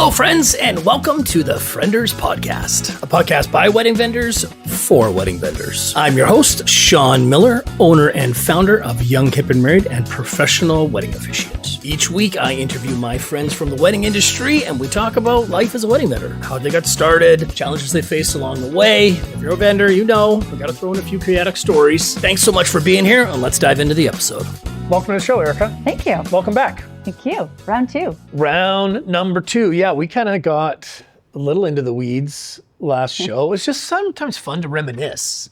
Hello, friends, and welcome to the Friendors podcast, a podcast by wedding vendors for wedding vendors. I'm your host, Shawn Miller, owner and founder of Young, Hip, and Married and Professional Wedding Officiants. Each week, I interview my friends from the wedding industry, and we talk about life as a wedding vendor, how they got started, challenges they faced along the way. If you're a vendor, you know we got to throw in a few chaotic stories. Thanks so much for being here, and let's dive into the episode. Welcome to the show, Erica. Thank you. Welcome back. Thank you. Round two. Round number two. Yeah, we kind of got a little into the weeds last show. It's just sometimes fun to reminisce,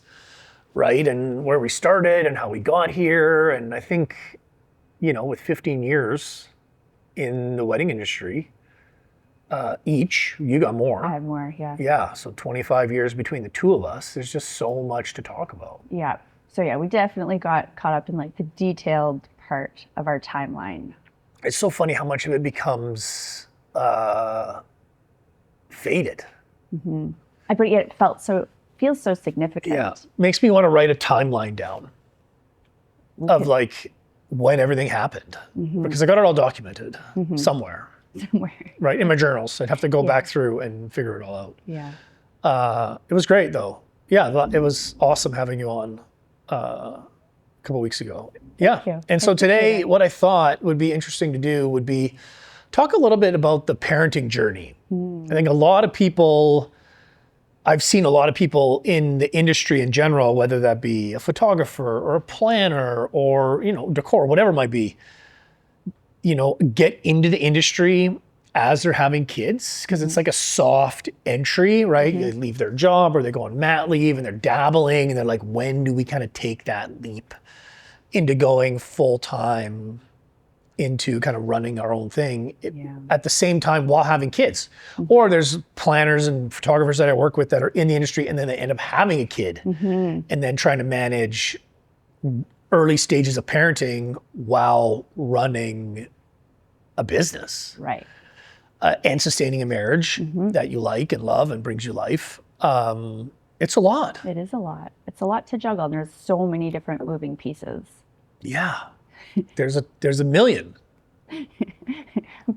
right? And where we started and how we got here. And I think, you know, with 15 years in the wedding industry, each, you got more. I have more, yeah. Yeah, so 25 years between the two of us. There's just so much to talk about. Yeah. So yeah, we definitely got caught up in like the detailed part of our timeline. It's so funny how much of it becomes faded. Mm-hmm. But yet it feels so significant. Yeah, makes me want to write a timeline down of like when everything happened, because I got it all documented somewhere, right, in my journals. I'd have to go back through and figure it all out. Yeah. It was great though. Yeah, it was awesome having you on a couple weeks ago. Yeah. And so today, what I thought would be interesting to do would be talk a little bit about the parenting journey. I think I've seen a lot of people in the industry in general, whether that be a photographer or a planner or, you know, decor, whatever it might be, you know, get into the industry as they're having kids, because it's like a soft entry, right? They leave their job or they go on mat leave and they're dabbling and they're like, when do we kind of take that leap into going full time into kind of running our own thing at the same time while having kids? Or there's planners and photographers that I work with that are in the industry and then they end up having a kid and then trying to manage early stages of parenting while running a business. Right. And sustaining a marriage that you like and love and brings you life. It's a lot. It is a lot. It's a lot to juggle. And there's so many different moving pieces. Yeah. There's a million.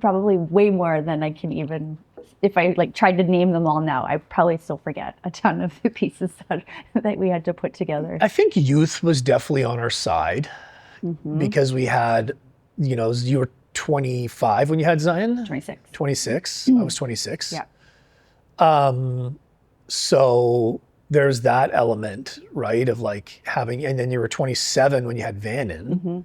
Probably way more than I can even, if I like tried to name them all now, I probably still forget a ton of the pieces that we had to put together. I think youth was definitely on our side because we had, you know, you were 25 when you had Zion? 26. 26. I was 26. Yeah. So there's that element, right, of like having, and then you were 27 when you had Vannon.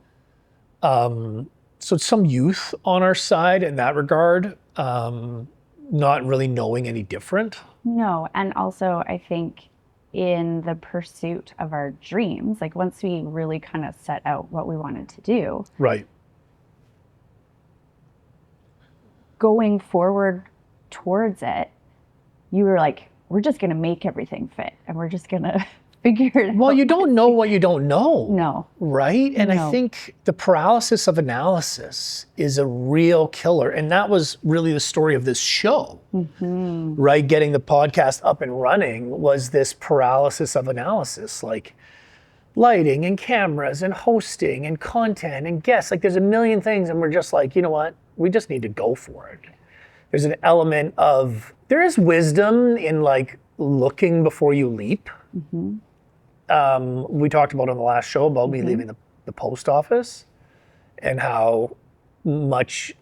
So some youth on our side in that regard, not really knowing any different. No, and also I think in the pursuit of our dreams, like once we really kind of set out what we wanted to do. Right. Going forward towards it, you were like, we're just going to make everything fit and we're just going to figure it out. Well, you don't know what you don't know. No. Right? And I think the paralysis of analysis is a real killer. And that was really the story of this show, right? Getting the podcast up and running was this paralysis of analysis, like lighting and cameras and hosting and content and guests. Like there's a million things and we're just like, you know what? We just need to go for it. There's an element of, there is wisdom in like looking before you leap. We talked about on the last show about me leaving the post office and how much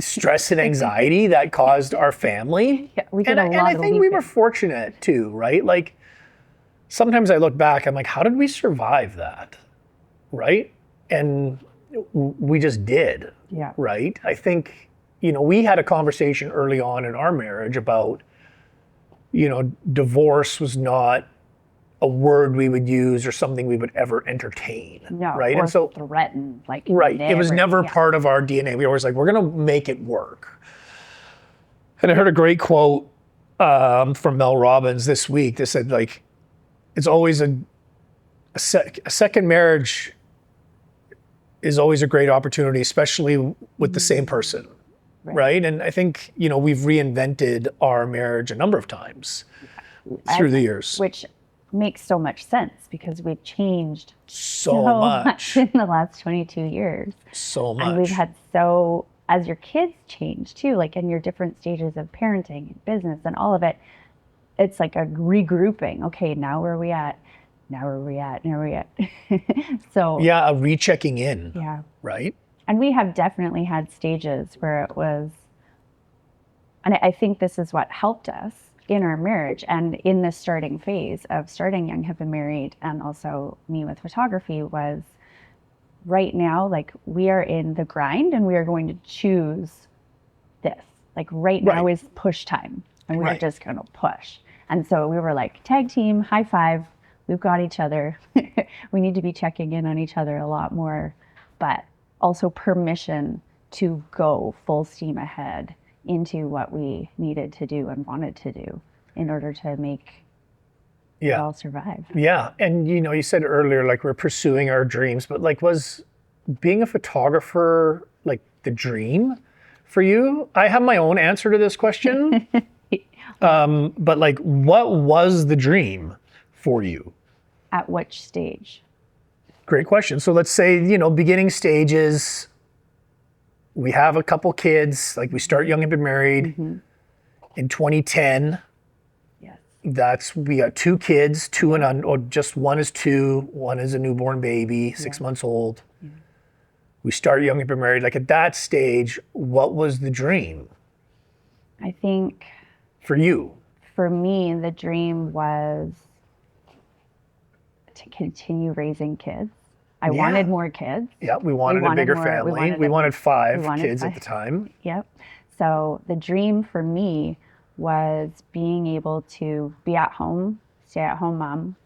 stress and anxiety that caused our family. Yeah, we did and I think we were fortunate too, right? Like sometimes I look back, I'm like, how did we survive that? Right? And we just did. Yeah. Right? I think, you know, we had a conversation early on in our marriage about, you know, divorce was not a word we would use or something we would ever entertain. No, right? Or and so threaten, like right. It was never part of our DNA. We were always like, we're gonna make it work. And I heard a great quote from Mel Robbins this week that said, like, it's always a second marriage is always a great opportunity, especially with the same person, right? And I think, you know, we've reinvented our marriage a number of times through the years. Which makes so much sense because we've changed so much in the last 22 years. So much. And we've had so as your kids change too, like in your different stages of parenting and business and all of it, it's like a regrouping. Okay, now where are we at? Now where are we at? Now where are we at? So Yeah, a rechecking in. yeah. Right? And we have definitely had stages where it was, and I think this is what helped us in our marriage and in the starting phase of starting Young, Hip, and Married, and also me with photography, was right now, like, we are in the grind and we are going to choose this. Like right now is push time and we're just going to push. And so we were like, tag team, high five, we've got each other. We need to be checking in on each other a lot more, but also permission to go full steam ahead into what we needed to do and wanted to do in order to make it all survive. Yeah. And you said earlier, like, we're pursuing our dreams, but like, was being a photographer like the dream for you? I have my own answer to this question. But like, what was the dream for you? At which stage? Great question. So let's say, beginning stages, we have a couple kids, like we start Young, Hip, and Married in 2010. Yes. We got 2 kids, 2 and or just one is 2, one is a newborn baby, 6 months old. Yeah. We start Young, Hip, and Married. Like at that stage, what was the dream? I think for you? For me, the dream was to continue raising kids. I wanted more kids. Yeah, we wanted a bigger family. We wanted 5 kids at the time. Yep. So the dream for me was being able to be at home, stay at home mom,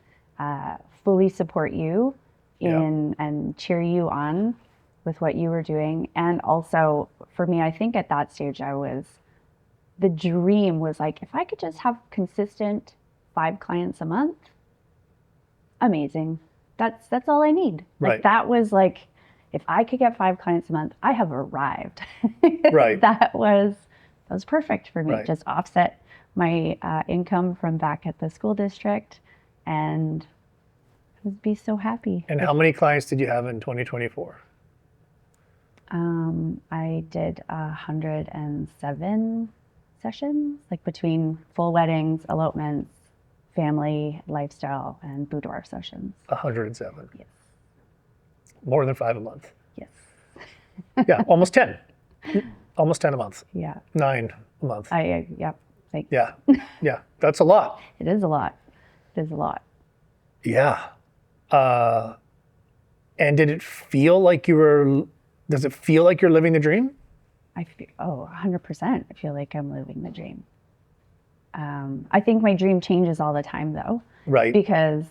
fully support you in and cheer you on with what you were doing. And also for me, I think at that stage the dream was like, if I could just have consistent 5 clients a month, amazing. That's all I need. Like that was like, if I could get 5 clients a month, I have arrived. Right. That was perfect for me. Just offset my income from back at the school district and I'd be so happy. And how many clients did you have in 2024? I did 107 sessions, like between full weddings, elopements, family, lifestyle, and boudoir sessions. 107. Yes. More than 5 a month. Yes. Yeah, almost 10. Almost 10 a month. Yeah. 9 a month. Yep. Thanks. Yeah. Yeah. That's a lot. It is a lot. It is a lot. Yeah. And does it feel like you're living the dream? I feel, 100%. I feel like I'm living the dream. I think my dream changes all the time though. Right. Because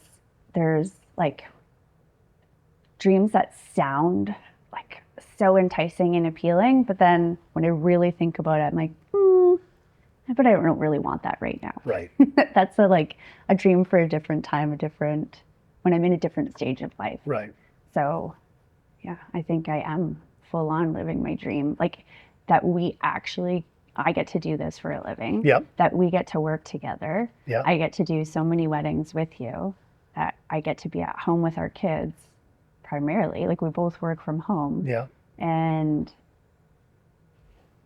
there's like dreams that sound like so enticing and appealing, but then when I really think about it, I'm like, but I don't really want that right now. Right. That's a dream for a different time, when I'm in a different stage of life. Right. So yeah, I think I am full on living my dream. Like that I get to do this for a living. Yep. That we get to work together. Yeah. I get to do so many weddings with you. That I get to be at home with our kids primarily. Like we both work from home. Yeah. And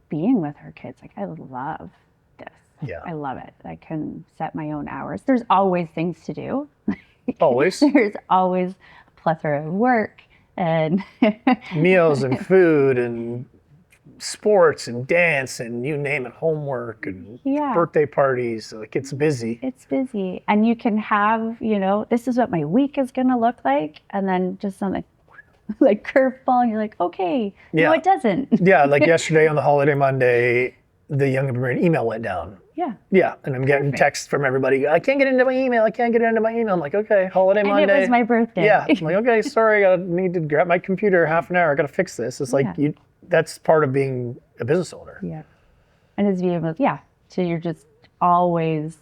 being with our kids, like I love this. Yeah. I love it. I can set my own hours. There's always things to do. Always. There's always a plethora of work and meals and food and sports and dance and you name it, homework and birthday parties. Like it's busy. It's busy. And you can have, this is what my week is going to look like. And then just something like curveball and you're like, okay, no, it doesn't. Yeah. Like yesterday on the holiday Monday, the Young and Married email went down. Yeah. Yeah. And I'm getting texts from everybody. I can't get into my email. I'm like, okay, holiday Monday. And it was my birthday. Yeah. I'm like, okay, sorry. I need to grab my computer half an hour. I got to fix this. It's like, that's part of being a business owner. Yeah. And it's being able, so you're just always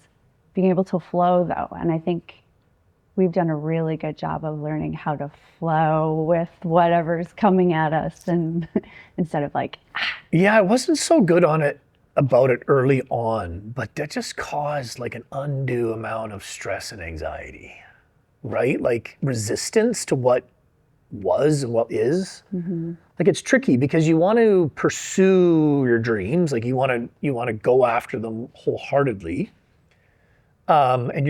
being able to flow though. And I think we've done a really good job of learning how to flow with whatever's coming at us and instead of like, Yeah, I wasn't so good about it early on, but that just caused like an undue amount of stress and anxiety, right? Like resistance to what was and what is. Like it's tricky because you want to pursue your dreams, like you want to go after them wholeheartedly. And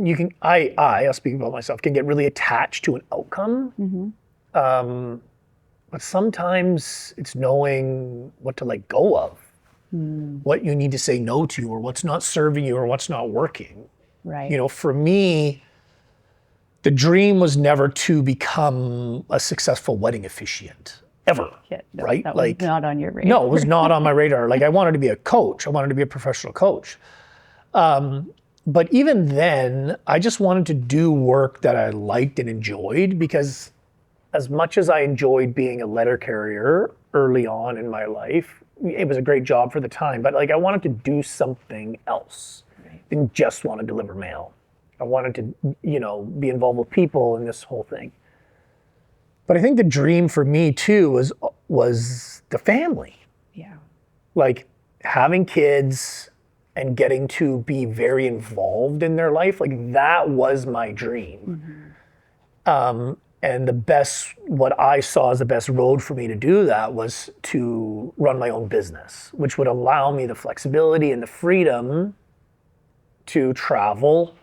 you can I'll speak about myself, can get really attached to an outcome. But sometimes it's knowing what to let go of, what you need to say no to, or what's not serving you, or what's not working. Right. You know, for me, the dream was never to become a successful wedding officiant, ever. Yeah, no, right? That Like, was not on your radar. no, it was not on my radar. Like I wanted to be a coach. I wanted to be a professional coach. But even then, I just wanted to do work that I liked and enjoyed, because as much as I enjoyed being a letter carrier early on in my life, it was a great job for the time, but like I wanted to do something else. Didn't just want to deliver mail. I wanted to, you know, be involved with people in this whole thing. But I think the dream for me too was the family. Yeah. Like having kids and getting to be very involved in their life, like that was my dream. And the best, what I saw as the best road for me to do that was to run my own business, which would allow me the flexibility and the freedom to travel,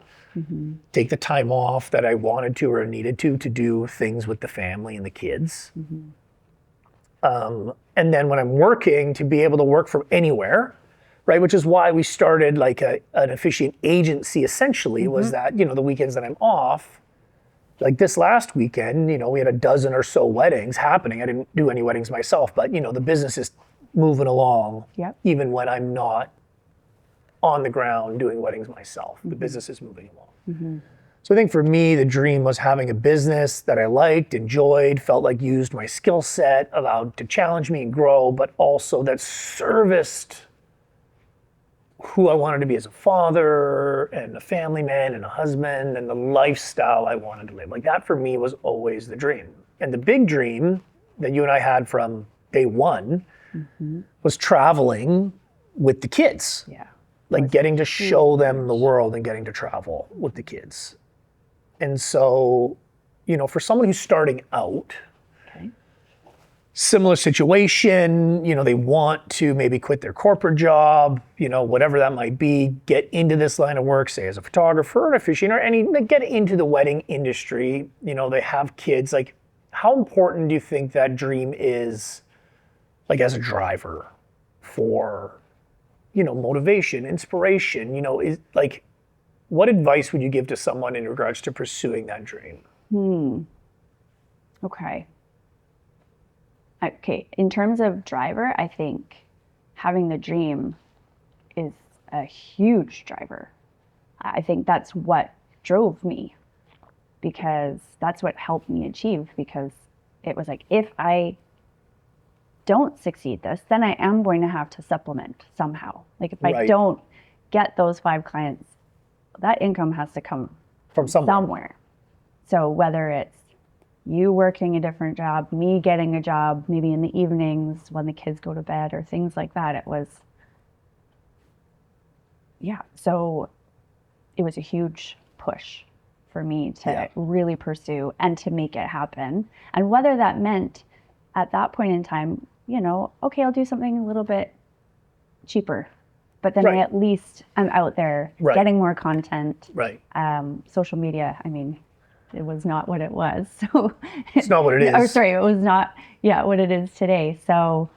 take the time off that I wanted to or needed to do things with the family and the kids. And then when I'm working, to be able to work from anywhere, right? Which is why we started like an officiant agency essentially, was that, you know, the weekends that I'm off, like this last weekend, you know, we had a dozen or so weddings happening. I didn't do any weddings myself, but you know, the business is moving along. Yep. Even when I'm not on the ground doing weddings myself, the business is moving along. So I think for me, the dream was having a business that I liked, enjoyed, felt like used my skill set, allowed to challenge me and grow, but also that serviced who I wanted to be as a father and a family man and a husband and the lifestyle I wanted to live. Like that for me was always the dream. And the big dream that you and I had from day one was traveling with the kids. Yeah. Like getting to show them the world and getting to travel with the kids. And so, you know, for someone who's starting out, similar situation, you know, they want to maybe quit their corporate job, you know, whatever that might be, get into this line of work, say as a photographer, an officiant, or get into the wedding industry, you know, they have kids. Like, how important do you think that dream is, like as a driver for, you know, motivation, inspiration, you know, is like, what advice would you give to someone in regards to pursuing that dream? Okay. In terms of driver, I think having the dream is a huge driver. I think that's what drove me, because that's what helped me achieve, because it was like, if I don't succeed this, then I am going to have to supplement somehow. Like if I don't get those 5 clients, that income has to come from somewhere. So whether it's you working a different job, me getting a job, maybe in the evenings when the kids go to bed or things like that, it was, so it was a huge push for me to really pursue and to make it happen. And whether that meant at that point in time, you know, okay, I'll do something a little bit cheaper, but then I at least I'm out there getting more content. Social media, I mean, it was not what it was. So it's not what it is. Or sorry, it was not, what it is today. So,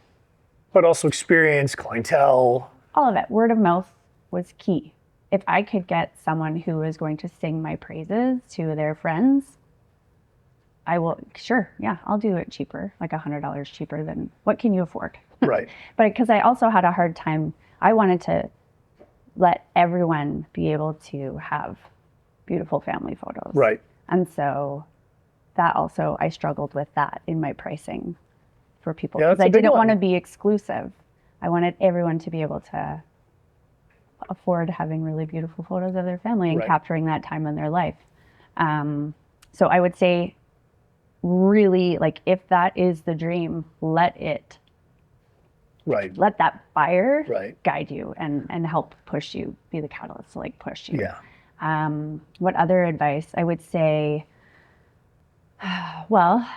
but also experience, clientele. All of it. Word of mouth was key. If I could get someone who was going to sing my praises to their friends, I will, I'll do it cheaper, like $100 cheaper than what can you afford? Right. But because I also had a hard time, I wanted to let everyone be able to have beautiful family photos. Right. And so that also, I struggled with that in my pricing for people, because I didn't want to be exclusive. I wanted everyone to be able to afford having really beautiful photos of their family and capturing that time in their life. So I would say, really, like, if that is the dream, let that fire guide you and help push you, be the catalyst to like push you. What other advice? I would say, Well,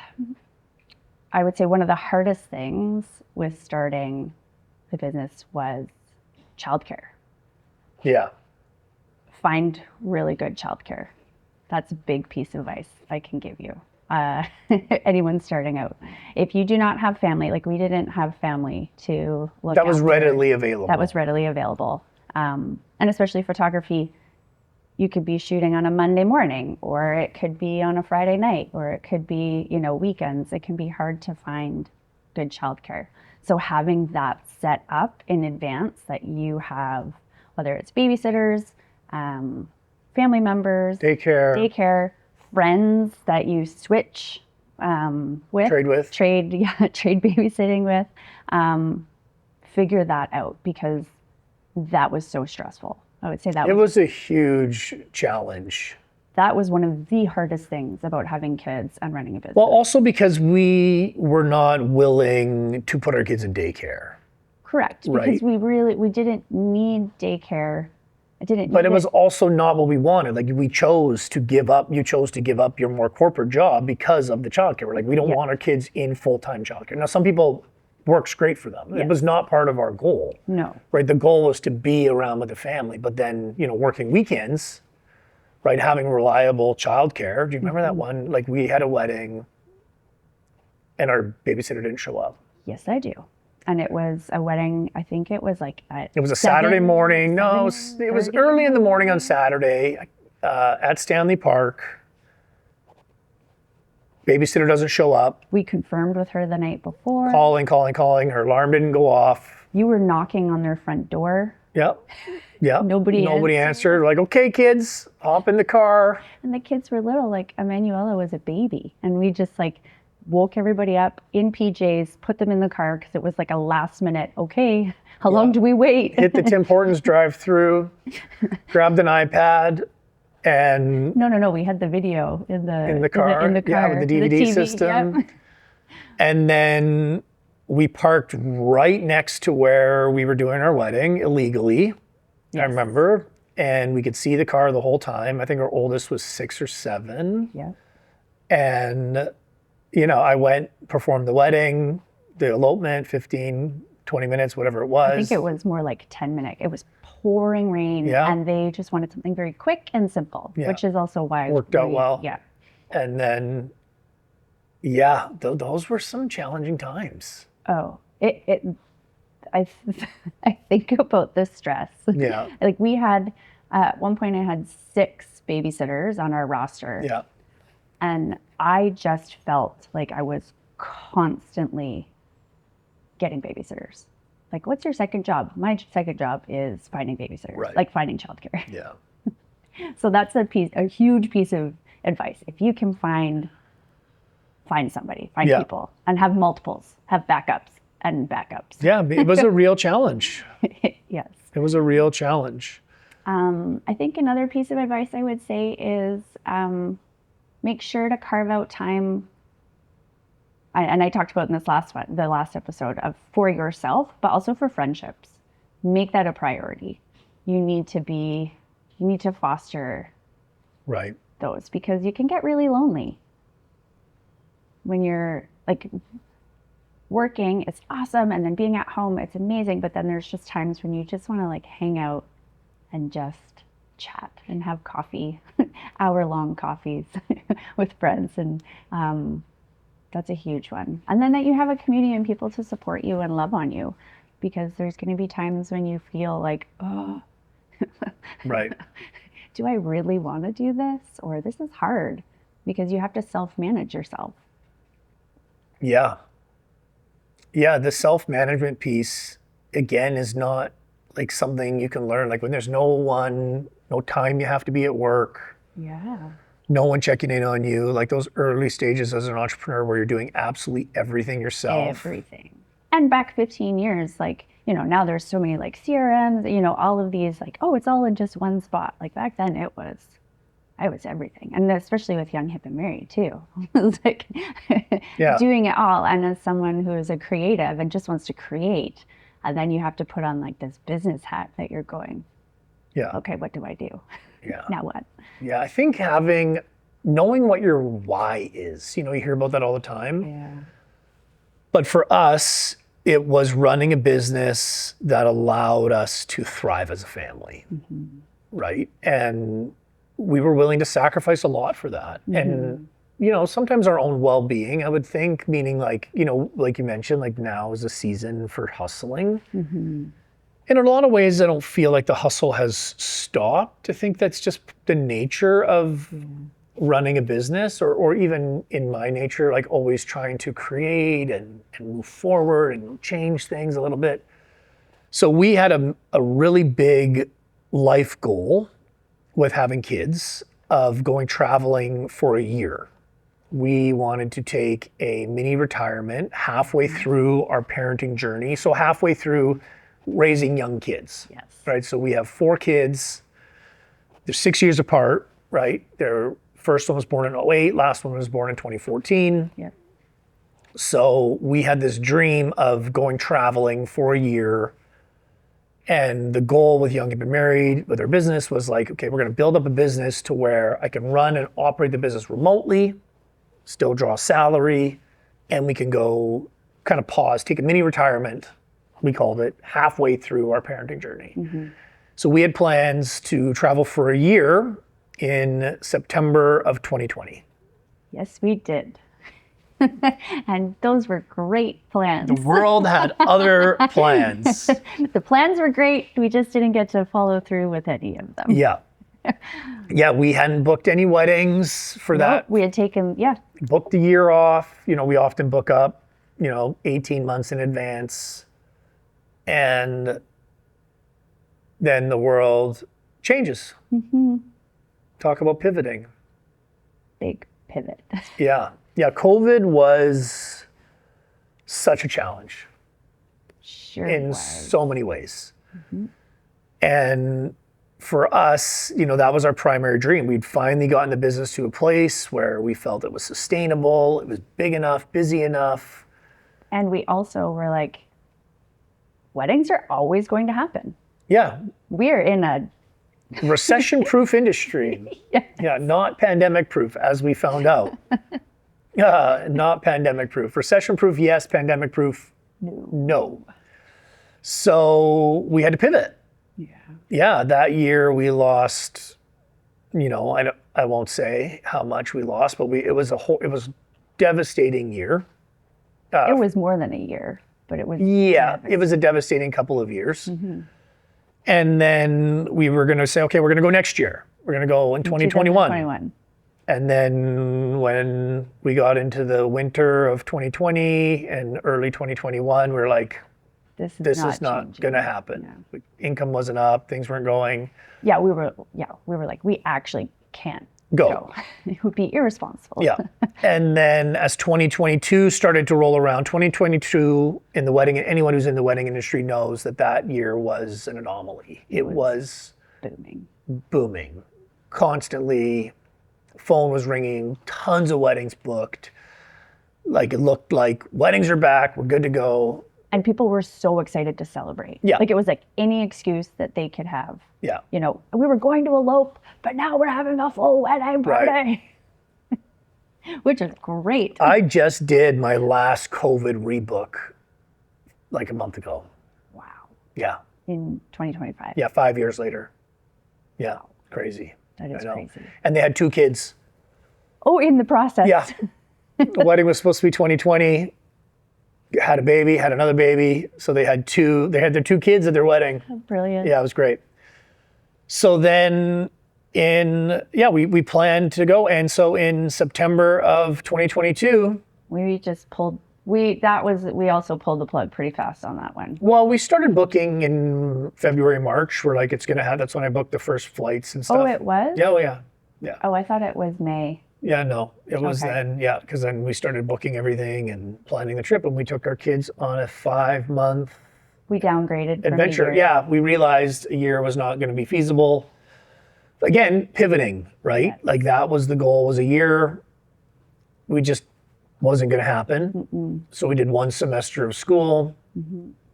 I would say one of the hardest things with starting the business was childcare. Yeah. Find really good childcare. That's a big piece of advice I can give you. Anyone starting out. If you do not have family, like we didn't have family to look That was after, readily available. that was readily available. And especially photography, you could be shooting on a Monday morning, or it could be on a Friday night, or it could be, weekends. It can be hard to find good childcare. So having that set up in advance, that you have, whether it's babysitters, family members, Daycare, friends that you switch with, trade babysitting with, figure that out, because that was so stressful. I would say it was a huge challenge. That was one of the hardest things about having kids and running a business. Well, also because we were not willing to put our kids in daycare. Correct, because we didn't need daycare. But it was also not what we wanted. Like we chose to give up. You chose to give up your more corporate job because of the childcare. We're like, we don't want our kids in full-time childcare. Now, some people works great for them. It was not part of our goal. No. Right. The goal was to be around with the family, but then working weekends, right, having reliable childcare. Do you remember that one? Like we had a wedding, and our babysitter didn't show up. Yes, I do. And it was a wedding, I think it was like it was a Saturday morning. No, it was early in the morning on Saturday at Stanley Park. Babysitter doesn't show up. We confirmed with her the night before. Calling. Her alarm didn't go off. You were knocking on their front door. Yep. Nobody answered. Like, okay, kids, hop in the car. And the kids were little. Like Emanuela was a baby, and we just woke everybody up in PJs, put them in the car, because it was like a last minute, okay, how long do we wait? Hit the Tim Hortons drive-through, grabbed an iPad, and... No, we had the video in the car. In the car. Yeah, with the DVD system. Yep. And then we parked right next to where we were doing our wedding illegally, I remember. And we could see the car the whole time. I think our oldest was 6 or 7. Yeah. And... I went, performed the wedding, the elopement, 15, 20 minutes, whatever it was. I think it was more like 10 minutes. It was pouring rain, and they just wanted something very quick and simple, which is also why worked out well. Yeah. And then, those were some challenging times. Oh, I think about the stress. Yeah. Like we had, at one point I had 6 babysitters on our roster. Yeah. And I just felt like I was constantly getting babysitters. Like, what's your second job? My second job is finding babysitters, like finding childcare. Yeah. So that's a huge piece of advice. If you can find somebody, find people, and have multiples, have backups and backups. Yeah, it was a real challenge. Yes. It was a real challenge. I think another piece of advice I would say is, make sure to carve out time, and I talked about in the last episode, for yourself, but also for friendships. Make that a priority. You need to foster those, because you can get really lonely when you're working. It's awesome, and then being at home, it's amazing, but then there's just times when you just want to hang out and just chat and have coffee, hour-long coffees with friends, and that's a huge one. And then that you have a community and people to support you and love on you, because there's going to be times when you feel like, oh, do I really want to do this? Or this is hard, because you have to self-manage yourself. Yeah. The self-management piece, again, is not something you can learn. When there's no time you have to be at work. Yeah. No one checking in on you. Those early stages as an entrepreneur where you're doing absolutely everything yourself. Everything. And back 15 years, now there's so many CRMs, all of these, oh, it's all in just one spot. Back then it was everything. And especially with Young, Hip, and Married too. It was doing it all. And as someone who is a creative and just wants to create, and then you have to put on this business hat that you're going, okay, what do I do? Yeah. Now what? Yeah, I think having knowing what your why is. You hear about that all the time. Yeah. But for us, it was running a business that allowed us to thrive as a family, right? And we were willing to sacrifice a lot for that. And, sometimes our own well-being, I would think, meaning like you mentioned, like now is a season for hustling. In a lot of ways, I don't feel like the hustle has stopped. I think that's just the nature of running a business, or even in my nature, like always trying to create and move forward and change things a little bit. So we had a really big life goal with having kids of going traveling for a year. We wanted to take a mini retirement halfway through our parenting journey. So halfway through raising young kids, Yes. right? So we have 4 kids. They're 6 years apart, right? Their first one was born in 2008, last one was born in 2014. Yeah. So we had this dream of going traveling for a year. And the goal with Young and Been Married, with our business, was like, okay, we're going to build up a business to where I can run and operate the business remotely, still draw salary, and we can go kind of pause, take a mini retirement, we called it, halfway through our parenting journey. So we had plans to travel for a year in September of 2020. Yes, we did. And those were great plans. The world had other plans. The plans were great. We just didn't get to follow through with any of them. Yeah. Yeah, we hadn't booked any weddings for that. We had taken, Booked a year off. We often book up, 18 months in advance. And then the world changes. Talk about pivoting. big pivot. Yeah. COVID was such a challenge Sure in was. so many ways. And for us, that was our primary dream. We'd finally gotten the business to a place where we felt it was sustainable, it was big enough, busy enough. And we also were like, weddings are always going to happen. Yeah. We're in a Recession-proof industry. Yeah, not pandemic-proof, as we found out. Not pandemic-proof. Recession-proof, yes. Pandemic-proof, no. So we had to pivot. Yeah, that year we lost, I won't say how much we lost, but it was a devastating year. it was more than a year, but it was. Yeah, it was a devastating couple of years. And then we were going to say, okay, we're going to go next year. We're going to go in 2021. 2021. And then when we got into the winter of 2020 and early 2021, we were like, this is not going to happen. Income wasn't up, things weren't going. Yeah, we were like, we actually can't go. It would be irresponsible. Yeah. And then as 2022 started to roll around, 2022 in the wedding, anyone who's in the wedding industry knows that year was an anomaly. It was booming. Constantly, phone was ringing, tons of weddings booked. Like it looked like weddings are back, we're good to go. And people were so excited to celebrate. Yeah. Like it was like any excuse that they could have. Yeah. We were going to elope, but now we're having a full wedding party. Right. Which is great. I just did my last COVID rebook like a month ago. Wow. Yeah. In 2025. Yeah, 5 years later. Yeah, wow. Crazy. That is crazy. And they had 2 kids. Oh, in the process. Yeah. The wedding was supposed to be 2020. Had a baby, had another baby. So they had their 2 kids at their wedding. Oh, brilliant. Yeah, it was great. So then we planned to go. And so in September of 2022, we just pulled, we also pulled the plug pretty fast on that one. Well, we started booking in February, March. We're like, that's when I booked the first flights and stuff. Oh, it was? Yeah, well, yeah. Oh, I thought it was May. Yeah, no, it was then, because then we started booking everything and planning the trip, and we took our kids on a 5-month we downgraded adventure. Yeah, we realized a year was not going to be feasible. Again, pivoting, right? Yes. Like that was the goal, was a year. We just wasn't going to happen. So we did 1 semester of school,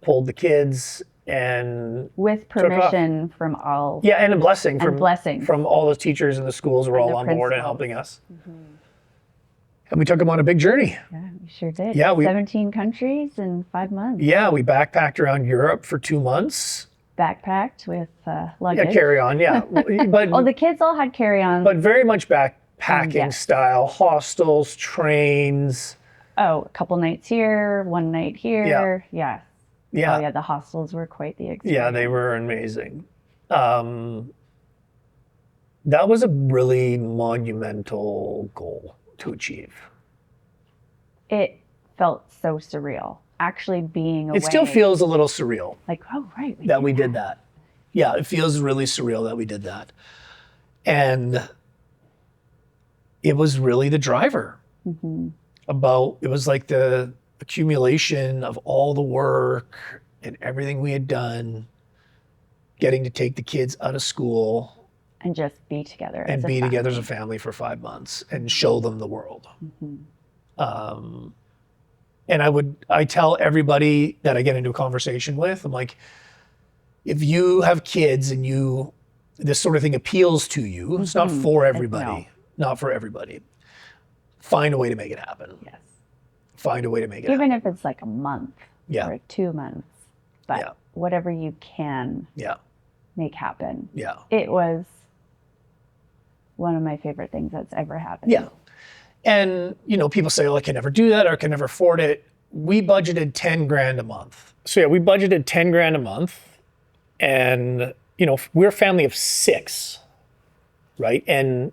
pulled the kids, and With took off. permission from all. Yeah, and a blessing And blessings. from all the teachers in the schools were And all the on board and principals. helping us. And we took them on a big journey. Yeah, we sure did. Yeah, 17 countries in 5 months. Yeah, we backpacked around Europe for 2 months. Backpacked with luggage. Yeah, carry on, yeah. But Oh, the kids all had carry-ons. but very much backpacking Yes. style, hostels, trains. Oh, a couple nights here, one night here. Yeah. Yeah. Oh, yeah, the hostels were quite the experience. Yeah, they were amazing. That was a really monumental goal to achieve. It felt so surreal, actually being away. It still feels a little surreal like, oh, right. that we did that. Yeah, it feels really surreal that we did that. And it was really the driver. It was like the accumulation of all the work and everything we had done, getting to take the kids out of school and just be together and as a be together as family. a family for 5 months and show them the world. And I tell everybody that I get into a conversation with, I'm like, if you have kids and this sort of thing appeals to you, it's not for everybody, not for everybody. Find a way to make it happen. Yes. Find a way to make it happen. Even if it's like a month Yeah. or 2 months, but Yeah. whatever you can Yeah. make happen. Yeah. It was one of my favorite things that's ever happened. Yeah. And, people say, oh, I can never do that or I can never afford it. We budgeted 10 grand a month. So yeah, we budgeted 10 grand a month. And, we're a family of 6, right? And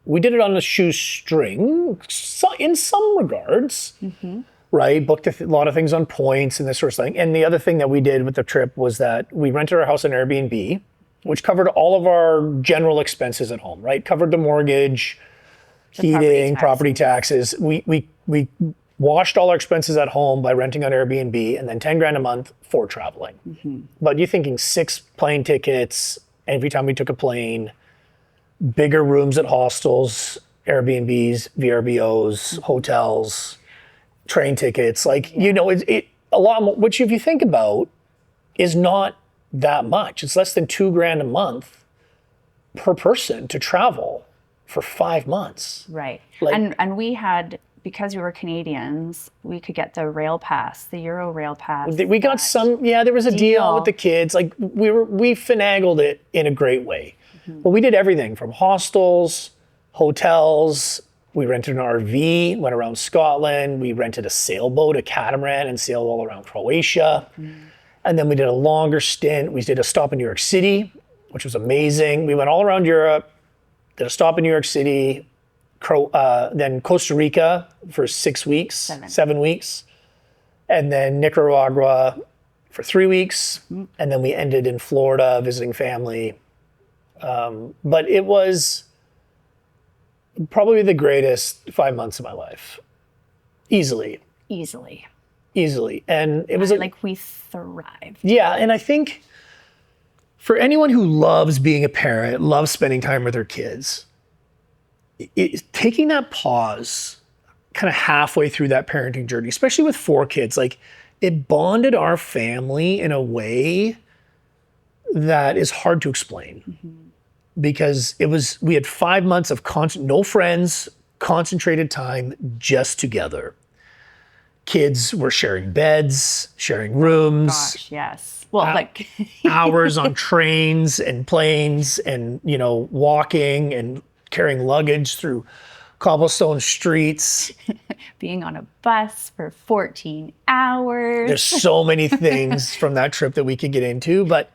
we did it on a shoestring in some regards, right? Booked a lot of things on points and this sort of thing. And the other thing that we did with the trip was that we rented our house on Airbnb, which covered all of our general expenses at home, right? Covered the mortgage, heating, property taxes. We washed all our expenses at home by renting on Airbnb, and then 10 grand a month for traveling. But you're thinking 6 plane tickets every time we took a plane, bigger rooms at hostels, Airbnbs, VRBOs, hotels, train tickets. It a lot more, which if you think about is not that much. It's less than 2 grand a month per person to travel for 5 months. Right. And we had, because we were Canadians, we could get the rail pass, the Euro rail pass. We got there was a deal with the kids. We finagled it in a great way. But we did everything from hostels, hotels. We rented an RV, went around Scotland. We rented a sailboat, a catamaran, and sailed all around Croatia. And then we did a longer stint. We did a stop in New York City, which was amazing. We went all around Europe, did a stop in New York City, then Costa Rica for 6 weeks, 7 weeks, and then Nicaragua for 3 weeks. And then we ended in Florida visiting family. But it was probably the greatest 5 months of my life. Easily. And it was we thrived. Yeah, and I think for anyone who loves being a parent, loves spending time with their kids, taking that pause kind of halfway through that parenting journey, especially with 4 kids, it bonded our family in a way that is hard to explain. Because we had 5 months of no friends, concentrated time just together. Kids were sharing beds, sharing rooms. Gosh, yes. Well, hours on trains and planes and, walking and carrying luggage through cobblestone streets. Being on a bus for 14 hours. There's so many things from that trip that we could get into. But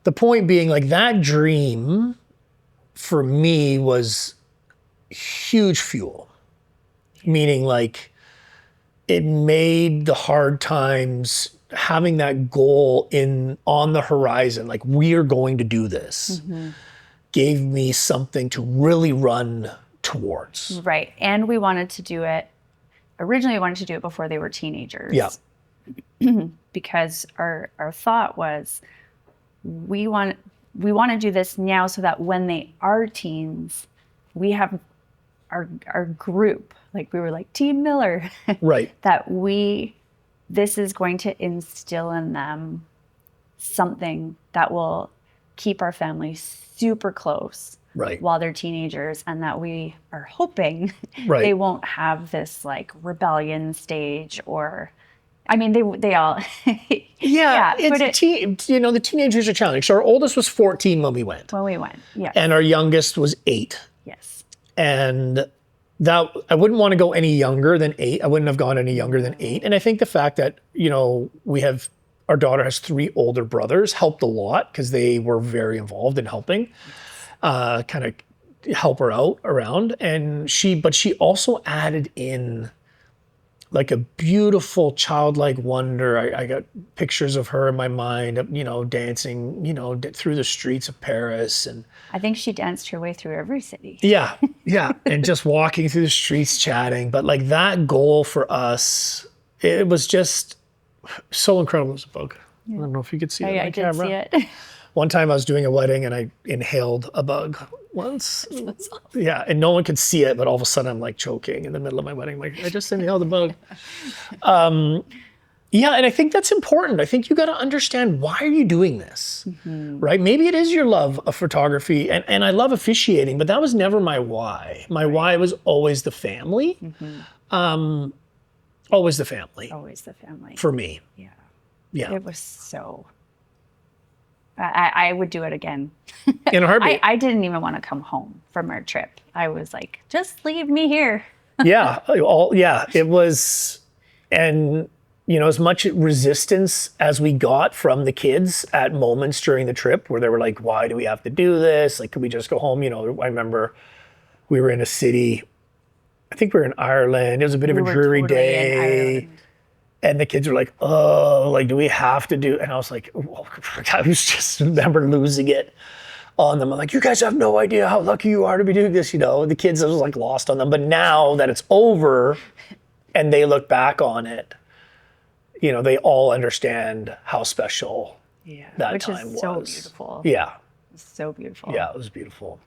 the point being, that dream for me was huge fuel. Meaning, it made the hard times, having that goal on the horizon, we are going to do this, gave me something to really run towards. Right. And we wanted to do it, originally we wanted to do it before they were teenagers. Yeah. Because our thought was, we want to do this now so that when they are teens, we have our group, we were Team Miller, right? That this is going to instill in them something that will keep our family super close Right. while they're teenagers, and that we are hoping Right. they won't have this like rebellion stage, or I mean they all Yeah, but the teenagers are challenging. So our oldest was 14 when we went, when we went, yes, and our youngest was 8. yes, And that I wouldn't want to go any younger than 8. I wouldn't have gone any younger than 8. And I think the fact that, our daughter has 3 older brothers helped a lot because they were very involved in helping, kind of help her out around. But she also added in like a beautiful childlike wonder. I got pictures of her in my mind, dancing, through the streets of Paris. And I think she danced her way through every city. yeah. And just walking through the streets, chatting. But like that goal for us, it was just so incredible as a bug. I don't know if you could see it on the I did camera. see it. One time I was doing a wedding and I inhaled a bug once. That's awesome. Yeah, and no one could see it, but all of a sudden I'm like choking in the middle of my wedding. Like, I just inhaled a bug. Yeah, and I think that's important. I think you got to understand, why are you doing this, right? Maybe it is your love of photography, and I love officiating, but that was never my why. My why was always the family. Always the family. Always the family. For me. Yeah. Yeah. It was so. I would do it again. In a heartbeat. I didn't even want to come home from our trip. I was like, just leave me here. Yeah. It was, and as much resistance as we got from the kids at moments during the trip where they were like, why do we have to do this? Like, could we just go home? I remember we were in a city, I think we were in Ireland. It was a bit of a dreary day. And the kids were like, oh, like, do we have to do? And I was like, oh, I was just remember losing it on them. I'm like, you guys have no idea how lucky you are to be doing this. The kids, I was like lost on them. But now that it's over and they look back on it, they all understand how special that time was. So beautiful. Yeah. So beautiful. Yeah, it was beautiful.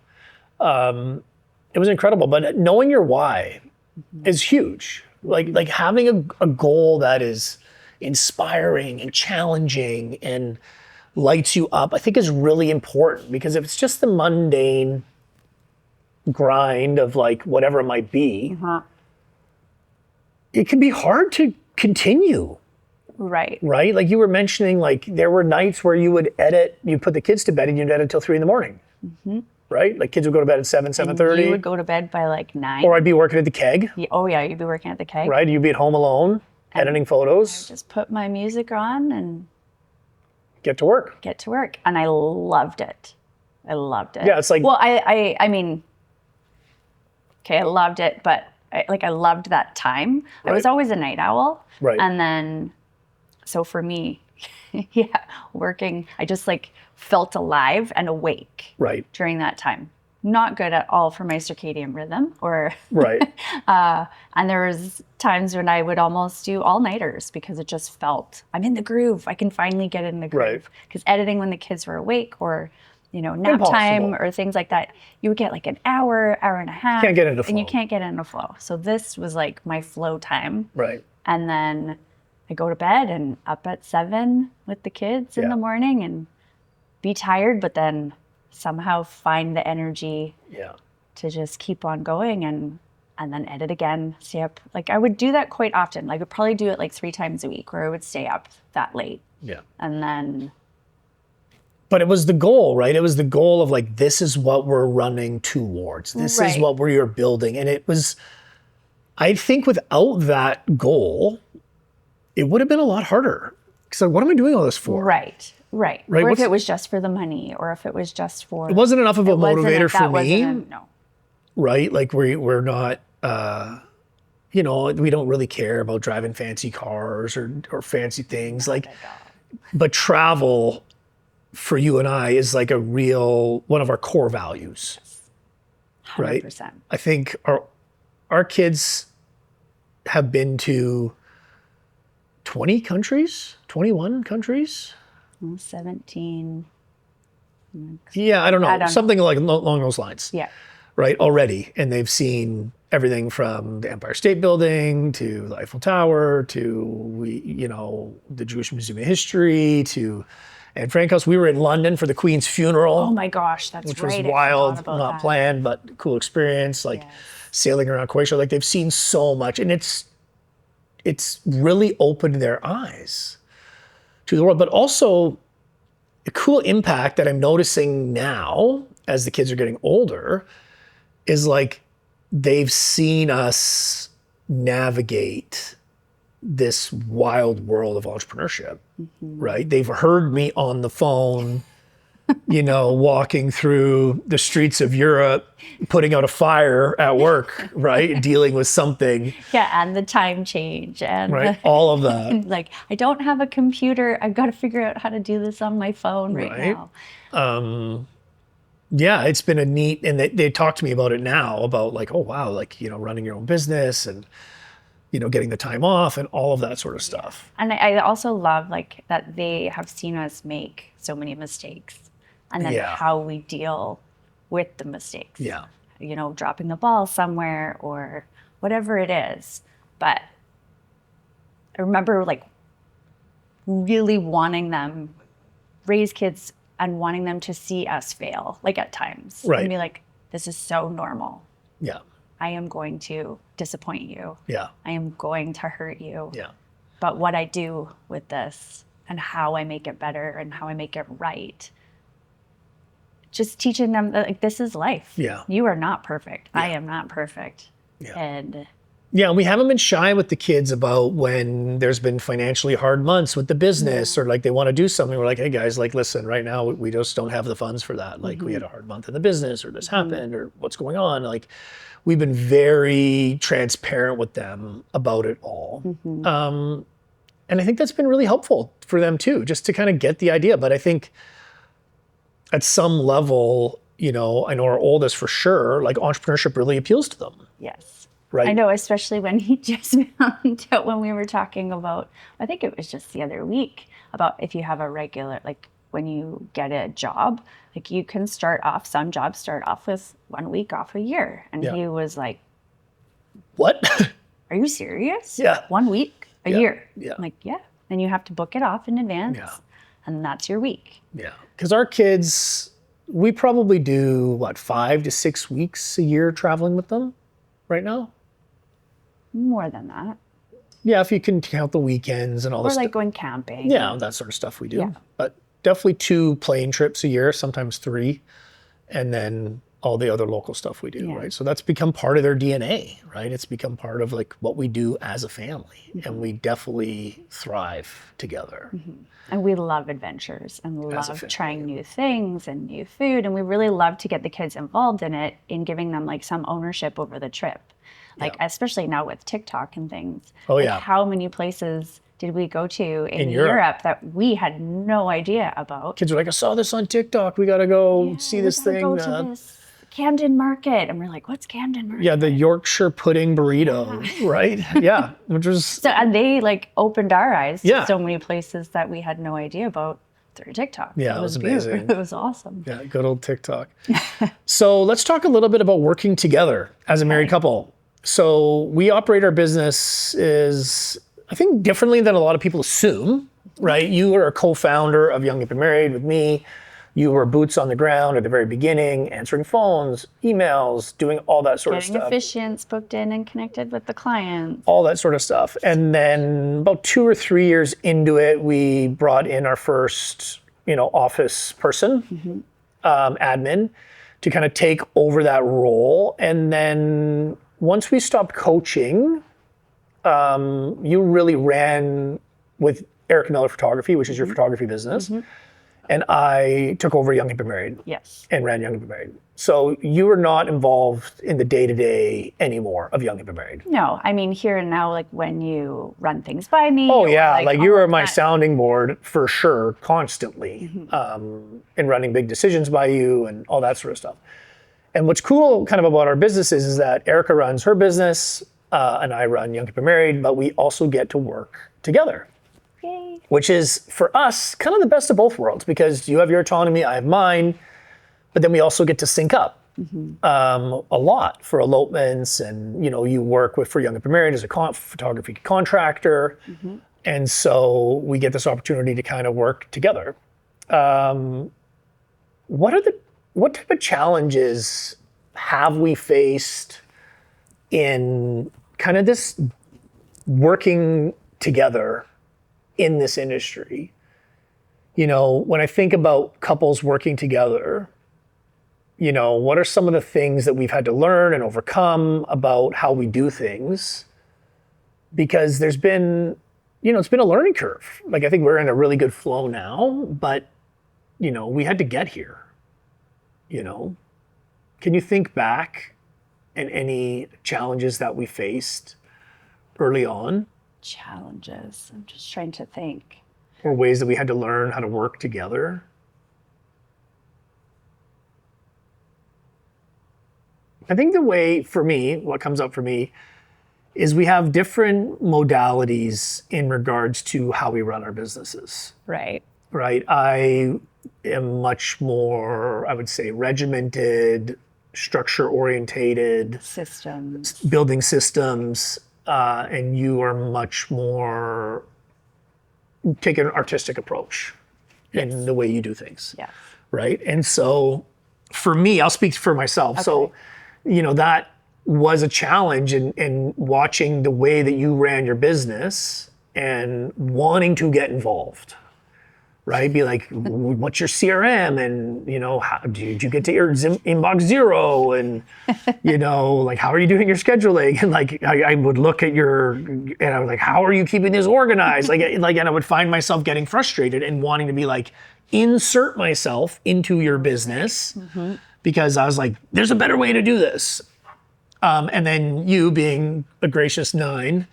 It was incredible. But knowing your why is huge. Like having a goal that is inspiring and challenging and lights you up, I think is really important, because if it's just the mundane grind of like whatever it might be, it can be hard to continue. Right. Right? Like you were mentioning, like there were nights where you would put the kids to bed and you'd edit till 3 a.m. Right? Like kids would go to bed at 7:30. You would go to bed by like 9. Or I'd be working at the keg. Oh yeah, you'd be working at the keg. Right? You'd be at home alone, editing photos. Just put my music on and get to work. And I loved it. Yeah, it's like, well, I mean, okay, I loved it, but I loved that time. Right. I was always a night owl. Right. And then, so for me, working, I just like felt alive and awake. Right. During that time. Not good at all for my circadian rhythm, or right. And there was times when I would almost do all-nighters because it just felt I'm in the groove. I can finally get in the groove. Because editing when the kids were awake, or nap time or things like that, you would get like an hour and a half. Can't get into flow. And you can't get into flow. So this was like my flow time. Right. And then I go to bed and up at 7 with the kids in the morning and be tired, but then somehow find the energy to just keep on going and then edit again, stay up. Like I would do that quite often. Like I would probably do it like 3 times a week where I would stay up that late. Yeah. And then. But it was the goal, right? It was the goal of like, this is what we're running towards. This is what we're building. And it was, I think without that goal, it would have been a lot harder. Because like, what am I doing all this for? Right. Or if it was just for the money, or if it was just for. It wasn't enough of a motivator for me. No. Right? Like we're not, we don't really care about driving fancy cars or fancy things. Like, but travel for you and I is like one of our core values. 100%. Right? I think our kids have been to 20 countries, 21 countries. 17. Yeah, I don't know. Something like along those lines. Yeah. Right, already. And they've seen everything from the Empire State Building to the Eiffel Tower to the Jewish Museum of History to And Frankhouse, we were in London for the Queen's funeral. Oh my gosh, that's which right. was wild, I forgot about not that. planned, but cool experience. Like Yes. sailing around Croatia, like they've seen so much, and it's really opened their eyes to the world. But also, a cool impact that I'm noticing now as the kids are getting older is like they've seen us navigate this wild world of entrepreneurship, right? They've heard me on the phone, walking through the streets of Europe, putting out a fire at work, right? Dealing with something. Yeah, and the time change and Right. All of that. like, I don't have a computer. I've got to figure out how to do this on my phone right now. Yeah, it's been a neat, and they talk to me about it now, about like, oh wow, like, running your own business and, getting the time off and all of that sort of stuff. And I also love like that they have seen us make so many mistakes and then how we deal with the mistakes. Yeah. Dropping the ball somewhere or whatever it is. But I remember like really wanting them, raise kids and wanting them to see us fail, like at times. Right. And be like, this is so normal. Yeah. I am going to disappoint you. Yeah. I am going to hurt you. Yeah. But what I do with this and how I make it better and how I make it right, just teaching them that like, this is life. Yeah. You are not perfect. Yeah. I am not perfect. Yeah. And Yeah, we haven't been shy with the kids about when there's been financially hard months with the business or like they want to do something. We're like, hey guys, like, listen, right now we just don't have the funds for that. Like we had a hard month in the business or this happened or what's going on. Like we've been very transparent with them about it all. And I think that's been really helpful for them too, just to kind of get the idea. But I think at some level, I know our oldest for sure, like entrepreneurship really appeals to them. yes. Right. I know, especially when he just found out when we were talking about, I think it was just the other week, about if you have a regular, like when you get a job, like you can start off, some jobs start off with 1 week off a year. And he was like, What? are you serious? Yeah. 1 week, a year. Yeah. I'm like, yeah. And you have to book it off in advance. Yeah. And that's your week. Yeah. Because our kids, we probably do 5 to 6 weeks a year traveling with them right now. More than that. Yeah, if you can count the weekends and all Or this like stuff. going camping. Yeah, that sort of stuff we do. Yeah. But definitely 2 plane trips a year, sometimes 3, and then all the other local stuff we do, right? So that's become part of their DNA, right? It's become part of like what we do as a family, and we definitely thrive together. And we love adventures and love family, trying new things and new food. And we really love to get the kids involved in it, in giving them like some ownership over the trip. Like, especially now with TikTok and things. Oh, like, yeah. How many places did we go to in Europe. Europe that we had no idea about? Kids are like, I saw this on TikTok. We got to go see this thing. Go to this Camden Market. And we're like, what's Camden Market? Yeah, the Yorkshire pudding burrito, right? Yeah, which was... So, and they like opened our eyes Yeah. to so many places that we had no idea about through TikTok. Yeah, it was beautiful. amazing. It was awesome. Yeah, good old TikTok. So let's talk a little bit about working together as a married couple. So we operate our business I think, differently than a lot of people assume, right? You were a co-founder of Young Hip and Married with me. You were boots on the ground at the very beginning, answering phones, emails, doing all that sort of Getting stuff. efficients booked in and connected with the clients. All that sort of stuff. And then about 2 or 3 years into it, we brought in our first, office person, admin, to kind of take over that role. And then once we stopped coaching, you really ran with Eric Miller Photography, which is your photography business. And I took over Young Hip and Married. Yes. And ran Young Hip and Married. So you are not involved in the day-to-day anymore of Young Hip and Married. No, I mean, here and now, like when you run things by me. Oh or, yeah, like you all were of my that. sounding board for sure, constantly, in running big decisions by you and all that sort of stuff. And what's cool kind of about our businesses is that Erica runs her business and I run Young Hip and Married, but we also get to work together. Yay. Which is, for us, kind of the best of both worlds, because you have your autonomy, I have mine, but then we also get to sync up a lot for elopements, and you work for Young Hip and Married as a photography contractor, and so we get this opportunity to kind of work together. what type of challenges have we faced in kind of this working together in this industry? When I think about couples working together, what are some of the things that we've had to learn and overcome about how we do things? Because there's been, it's been a learning curve. Like, I think we're in a really good flow now, but, we had to get here. Can you think back and any challenges that we faced early on? Challenges. I'm just trying to think. Or ways that we had to learn how to work together? I think the way, for me, what comes up for me is we have different modalities in regards to how we run our businesses. Right. Right. I am much more, I would say, regimented, structure orientated, Systems. building systems, and you are much more take an artistic approach in the way you do things. Yes. Right. And so for me, I'll speak for myself. Okay. So, that was a challenge in watching the way that you ran your business and wanting to get involved. Right? Be like, what's your CRM? And, how did you get to your inbox zero? And, like, how are you doing your scheduling? And like, I would look at and I was like, how are you keeping this organized? And I would find myself getting frustrated and wanting to be like, insert myself into your business because I was like, there's a better way to do this. And then you being a gracious 9,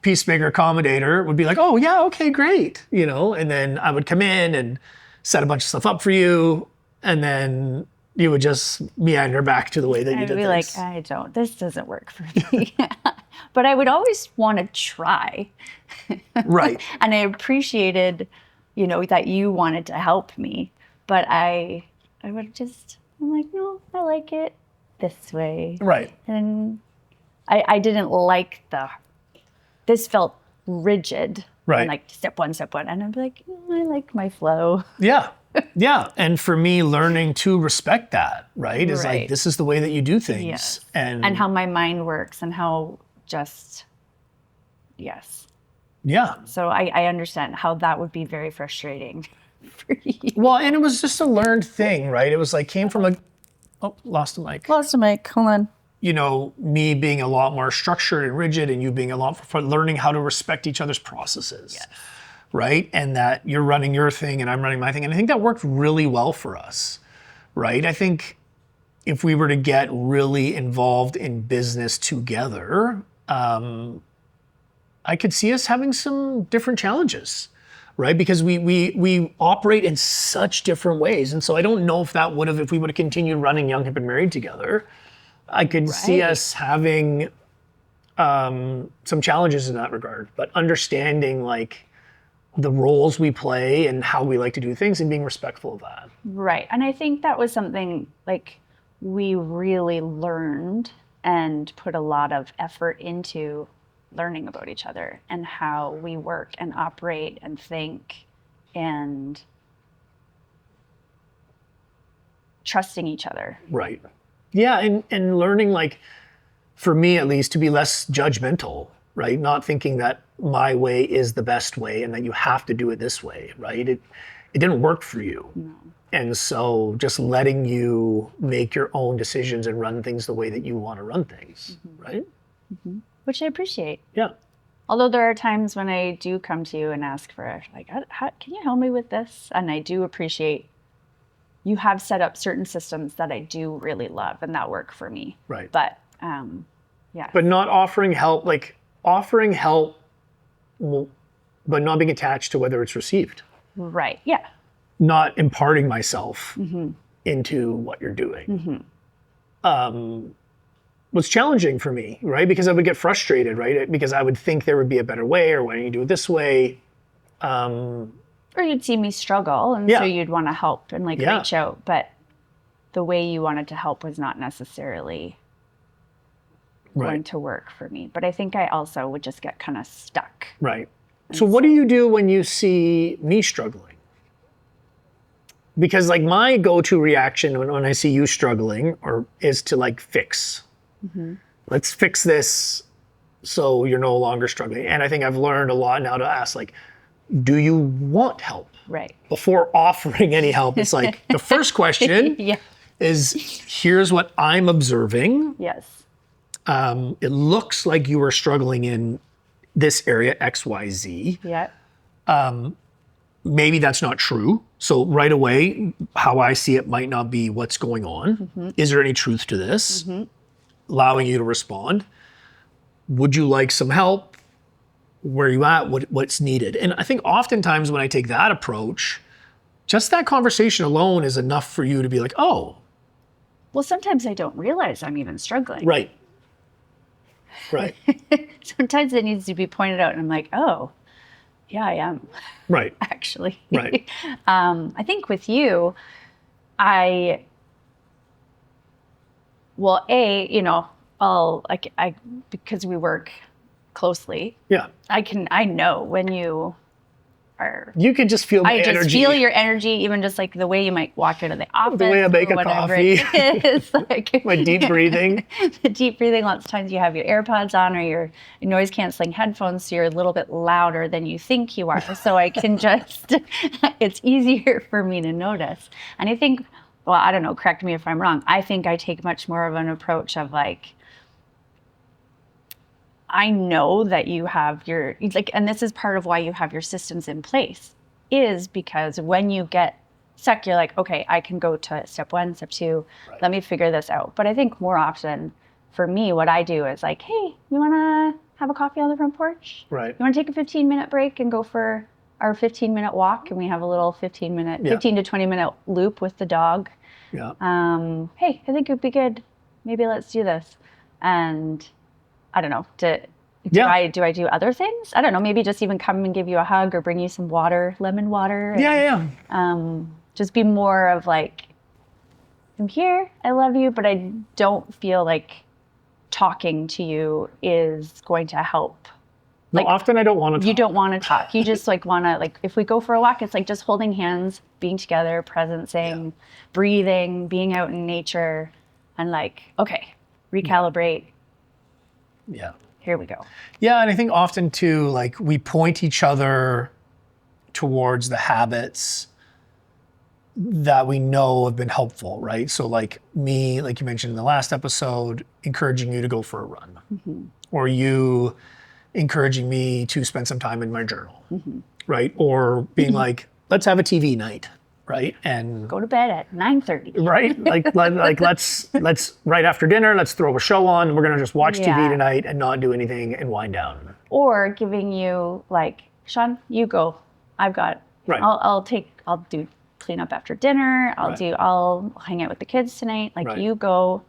peacemaker accommodator would be like, oh yeah, okay, great. And then I would come in and set a bunch of stuff up for you. And then you would just meander back to the way that you did things. I'd be like, this doesn't work for me. But I would always want to try. Right. And I appreciated, that you wanted to help me. But I'm like, no, I like it this way. Right. And I didn't like this felt rigid. Right. And like step one. And I'd be like, I like my flow. Yeah. Yeah. And for me, learning to respect that, right? Is like, this is the way that you do things. Yes. And how my mind works and how yes. Yeah. So I understand how that would be very frustrating for you. Well, and it was just a learned thing, right? It was like, came from lost the mic. Lost a mic, hold on. Me being a lot more structured and rigid and you being a lot for learning how to respect each other's processes. Yes. Right? And that you're running your thing and I'm running my thing. And I think that worked really well for us, right? I think if we were to get really involved in business together, I could see us having some different challenges, right? Because we operate in such different ways. And so I don't know if if we would have continued running Young, Hip, and Married together, I could see us having some challenges in that regard, but understanding like the roles we play and how we like to do things and being respectful of that. Right. And I think that was something like we really learned and put a lot of effort into learning about each other and how we work and operate and think and trusting each other. Right. Yeah, and learning, like, for me at least, to be less judgmental, right? Not thinking that my way is the best way and that you have to do it this way, right? It didn't work for you. No. And so just letting you make your own decisions and run things the way that you want to run things, right? Mm-hmm. Which I appreciate. Yeah. Although there are times when I do come to you and ask for, like, can you help me with this? And I do appreciate you have set up certain systems that I do really love and that work for me. Right. But yeah. But not offering help, like offering help, but not being attached to whether it's received. Right. Yeah. Not imparting myself into what you're doing. Was challenging for me, right? Because I would get frustrated, right? Because I would think there would be a better way, or why don't you do it this way? Or you'd see me struggle, and so you'd want to help and like reach out, but the way you wanted to help was not necessarily going to work for me. But I think I also would just get kind of stuck. Right. So what do you do when you see me struggling? Because like my go-to reaction when I see you struggling is to like fix. Let's fix this so you're no longer struggling. And I think I've learned a lot now to ask like, do you want help? Right. Before offering any help, it's like the first question is, here's what I'm observing. Yes. It looks like you are struggling in this area, XYZ. Yeah. Maybe that's not true. So right away, how I see it might not be what's going on. Is there any truth to this? Allowing you to respond. Would you like some help? Where are you at? What's needed? And I think oftentimes when I take that approach, just that conversation alone is enough for you to be like, oh. Well, sometimes I don't realize I'm even struggling. Right. Right. Sometimes it needs to be pointed out and I'm like, oh, yeah, I am. Right. Actually. Right. I think with you, because we work closely. Yeah. I know when you are. You can just feel my energy. I just feel your energy, even just like the way you might walk out of the office. The way I make a coffee. It's like my deep breathing. The deep breathing. Lots of times you have your AirPods on or your noise canceling headphones, so you're a little bit louder than you think you are. So I can just, it's easier for me to notice. And I think, well, I don't know, correct me if I'm wrong. I think I take much more of an approach of like, I know that you have and this is part of why you have your systems in place, is because when you get stuck, you're like, okay, I can go to step 1, step 2, let me figure this out. But I think more often for me, what I do is like, hey, you want to have a coffee on the front porch? Right. You want to take a 15-minute break and go for our 15-minute walk? And we have a little 15 to 20-minute loop with the dog. Yeah. Hey, I think it would be good. Maybe let's do this. And I don't know, do I do other things? I don't know, maybe just even come and give you a hug or bring you some water, lemon water. And, just be more of like, I'm here, I love you, but I don't feel like talking to you is going to help. No, often I don't want to talk. You don't want to talk. You just like want to, like, if we go for a walk, it's like just holding hands, being together, presencing, breathing, being out in nature, and like, okay, recalibrate. Yeah. Here we go. Yeah, and I think often too, like we point each other towards the habits that we know have been helpful, right? So like me, like you mentioned in the last episode, encouraging you to go for a run, or you encouraging me to spend some time in my journal, right? Or being like, let's have a TV night, right? And go to bed at 9:30. Right? Like let's right after dinner, let's throw a show on. We're gonna just watch TV tonight and not do anything and wind down. Or giving you like, Shawn, you go. I've got. Right. I'll do clean up after dinner. I'll hang out with the kids tonight. Like you go.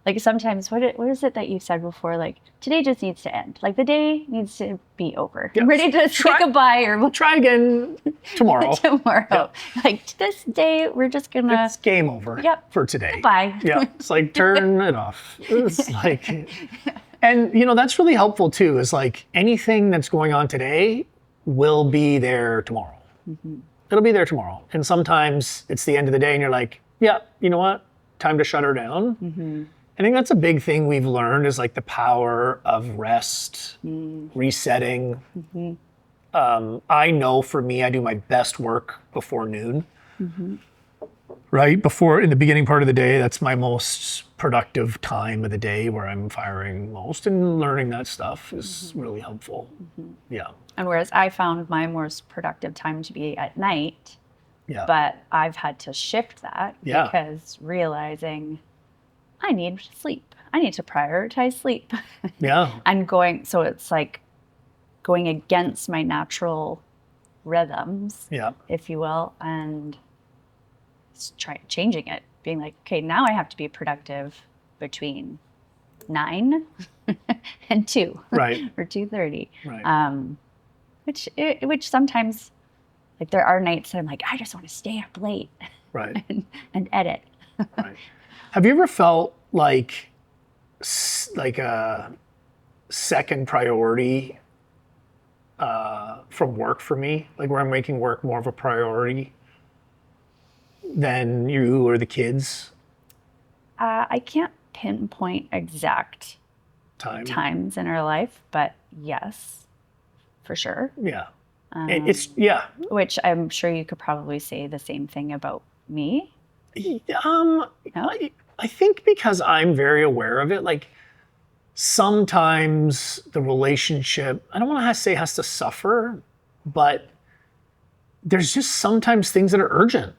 Like sometimes, what is it that you said before? Like, today just needs to end. Like the day needs to be over. Yeah. I'm ready to say goodbye, or we'll try again tomorrow. Yeah. Like this day, we're just gonna. It's game over. For today. Bye. Yeah. It's like turn it off. It's like, and you know that's really helpful too. Is like anything that's going on today will be there tomorrow. It'll be there tomorrow. And sometimes it's the end of the day, and you're like, yeah, you know what? Time to shut her down. I think that's a big thing we've learned is like the power of rest, resetting. I know for me, I do my best work before noon, right? In the beginning part of the day, that's my most productive time of the day where I'm firing most, and learning that stuff is really helpful. Yeah. And whereas I found my most productive time to be at night, but I've had to shift that because realizing I need sleep. I need to prioritize sleep. And so it's like going against my natural rhythms, if you will, and changing it, being like, okay, now I have to be productive between 9 and 2, right, or 2:30, right. Which sometimes, like there are nights that I'm like, I just want to stay up late, right, and edit. Right. Have you ever felt like a second priority from work for me, like where I'm making work more of a priority than you or the kids. I can't pinpoint exact times in our life, but yes, for sure. Yeah. It's, yeah. Which I'm sure you could probably say the same thing about me. No? I think because I'm very aware of it, like sometimes the relationship, I don't want to say has to suffer, but there's just sometimes things that are urgent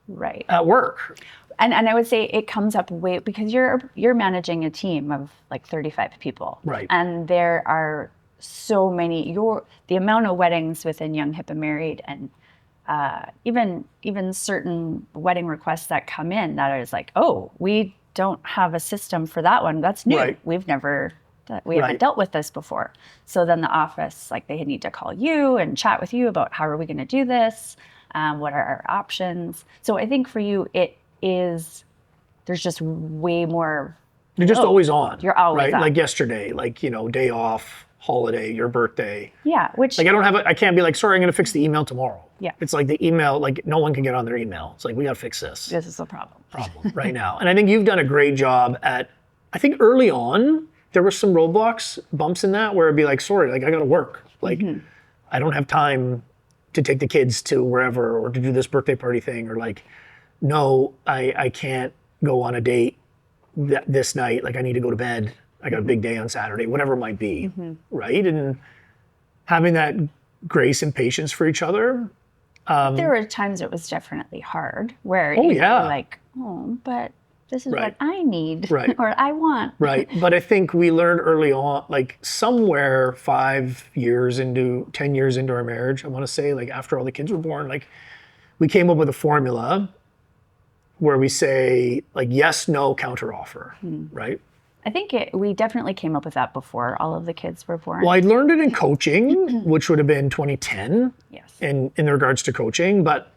Right. at work. And I would say it comes up way because you're managing a team of like 35 people. Right. And there are so many, the amount of weddings within Young, Hip and Married, and even certain wedding requests that come in that is like, oh, we don't have a system for that one. That's new. Right. We haven't dealt with this before. So then the office, like they need to call you and chat with you about how are we going to do this? What are our options? So I think for you, there's just way more. You're just always on. You're always on. Like yesterday, like, day off, holiday, your birthday. Yeah, which like I can't be like, sorry, I'm going to fix the email tomorrow. Yeah. It's like the email, like no one can get on their email. It's like, we got to fix this. This is a problem right now. And I think you've done a great job I think early on, there were some roadblocks, bumps in that where it'd be like, sorry, like I got to work. Like I don't have time to take the kids to wherever or to do this birthday party thing, or like, no, I can't go on a date this night. Like I need to go to bed. I got a big day on Saturday, whatever it might be, right? And having that grace and patience for each other. There were times it was definitely hard where like, oh, but this is what I need or I want. Right. But I think we learned early on, like somewhere 10 years into our marriage, I want to say, like after all the kids were born, like we came up with a formula where we say like, yes, no, counter offer, right? I think we definitely came up with that before all of the kids were born. Well, I learned it in coaching, which would have been 2010 in regards to coaching. But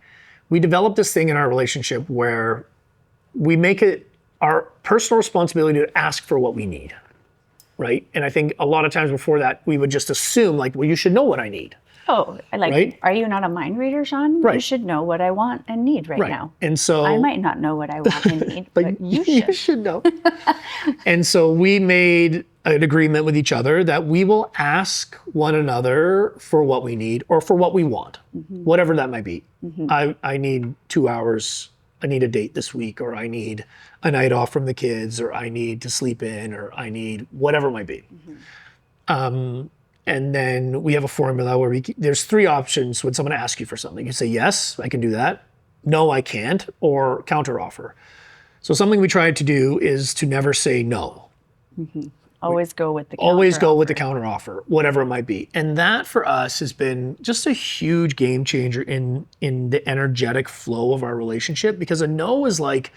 we developed this thing in our relationship where we make it our personal responsibility to ask for what we need, right? And I think a lot of times before that, we would just assume like, well, you should know what I need. Oh, like, are you not a mind reader, Shawn? Right. You should know what I want and need right now. And so I might not know what I want and need, but you should know. And so we made an agreement with each other that we will ask one another for what we need or for what we want, whatever that might be. I need 2 hours. I need a date this week, or I need a night off from the kids, or I need to sleep in, or I need whatever it might be. And then we have a formula where there's 3 options when someone asks you for something. You say, yes, I can do that. No, I can't, or counteroffer. So something we tried to do is to never say no. Always go with the counteroffer, whatever it might be. And that for us has been just a huge game changer in the energetic flow of our relationship, because a no is like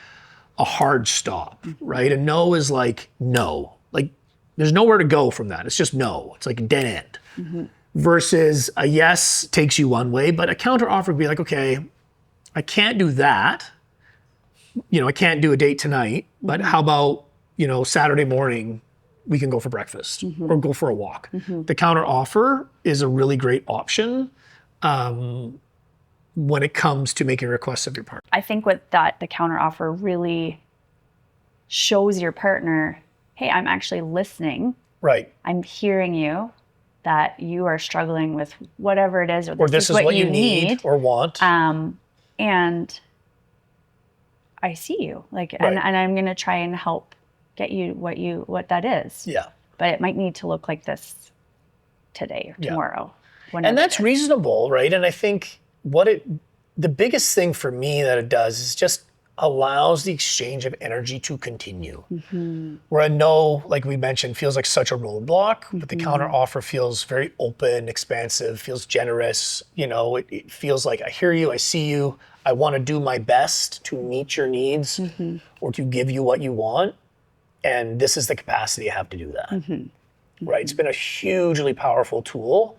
a hard stop, right? A no is like no. Like there's nowhere to go from that. It's just no. It's like a dead end. Versus a yes takes you one way, but a counteroffer would be like, okay, I can't do that. I can't do a date tonight, but how about, Saturday morning, we can go for breakfast or go for a walk. The counter offer is a really great option when it comes to making requests of your partner. I think with that, the counter offer really shows your partner, hey, I'm actually listening. Right. I'm hearing you, that you are struggling with whatever it is, or this is what you need or want. And I see you, and I'm going to try and help get you what that is. Yeah. But it might need to look like this today or tomorrow. And that's reasonable, right? And I think the biggest thing for me that it does is just allows the exchange of energy to continue. Where a no, like we mentioned, feels like such a roadblock, but the counter offer feels very open, expansive, feels generous. It feels like I hear you, I see you, I want to do my best to meet your needs or to give you what you want. And this is the capacity I have to do that, right? It's been a hugely powerful tool.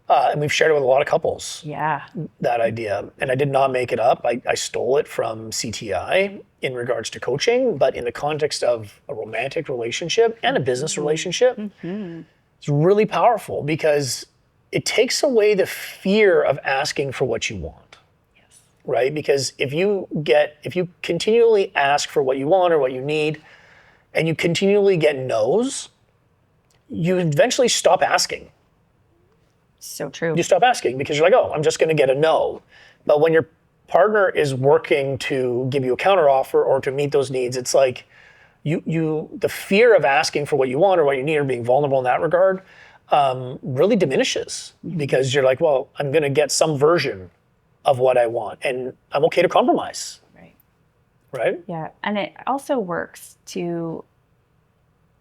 And we've shared it with a lot of couples. Yeah. That idea. And I did not make it up. I stole it from CTI in regards to coaching, but in the context of a romantic relationship and a business relationship, it's really powerful because it takes away the fear of asking for what you want. Yes. Right? Because if you continually ask for what you want or what you need, and you continually get no's, you eventually stop asking. So true. You stop asking because you're like, oh, I'm just going to get a no. But when your partner is working to give you a counteroffer or to meet those needs, it's like the fear of asking for what you want or what you need or being vulnerable in that regard really diminishes because you're like, well, I'm going to get some version of what I want and I'm okay to compromise. Right? Yeah. And it also works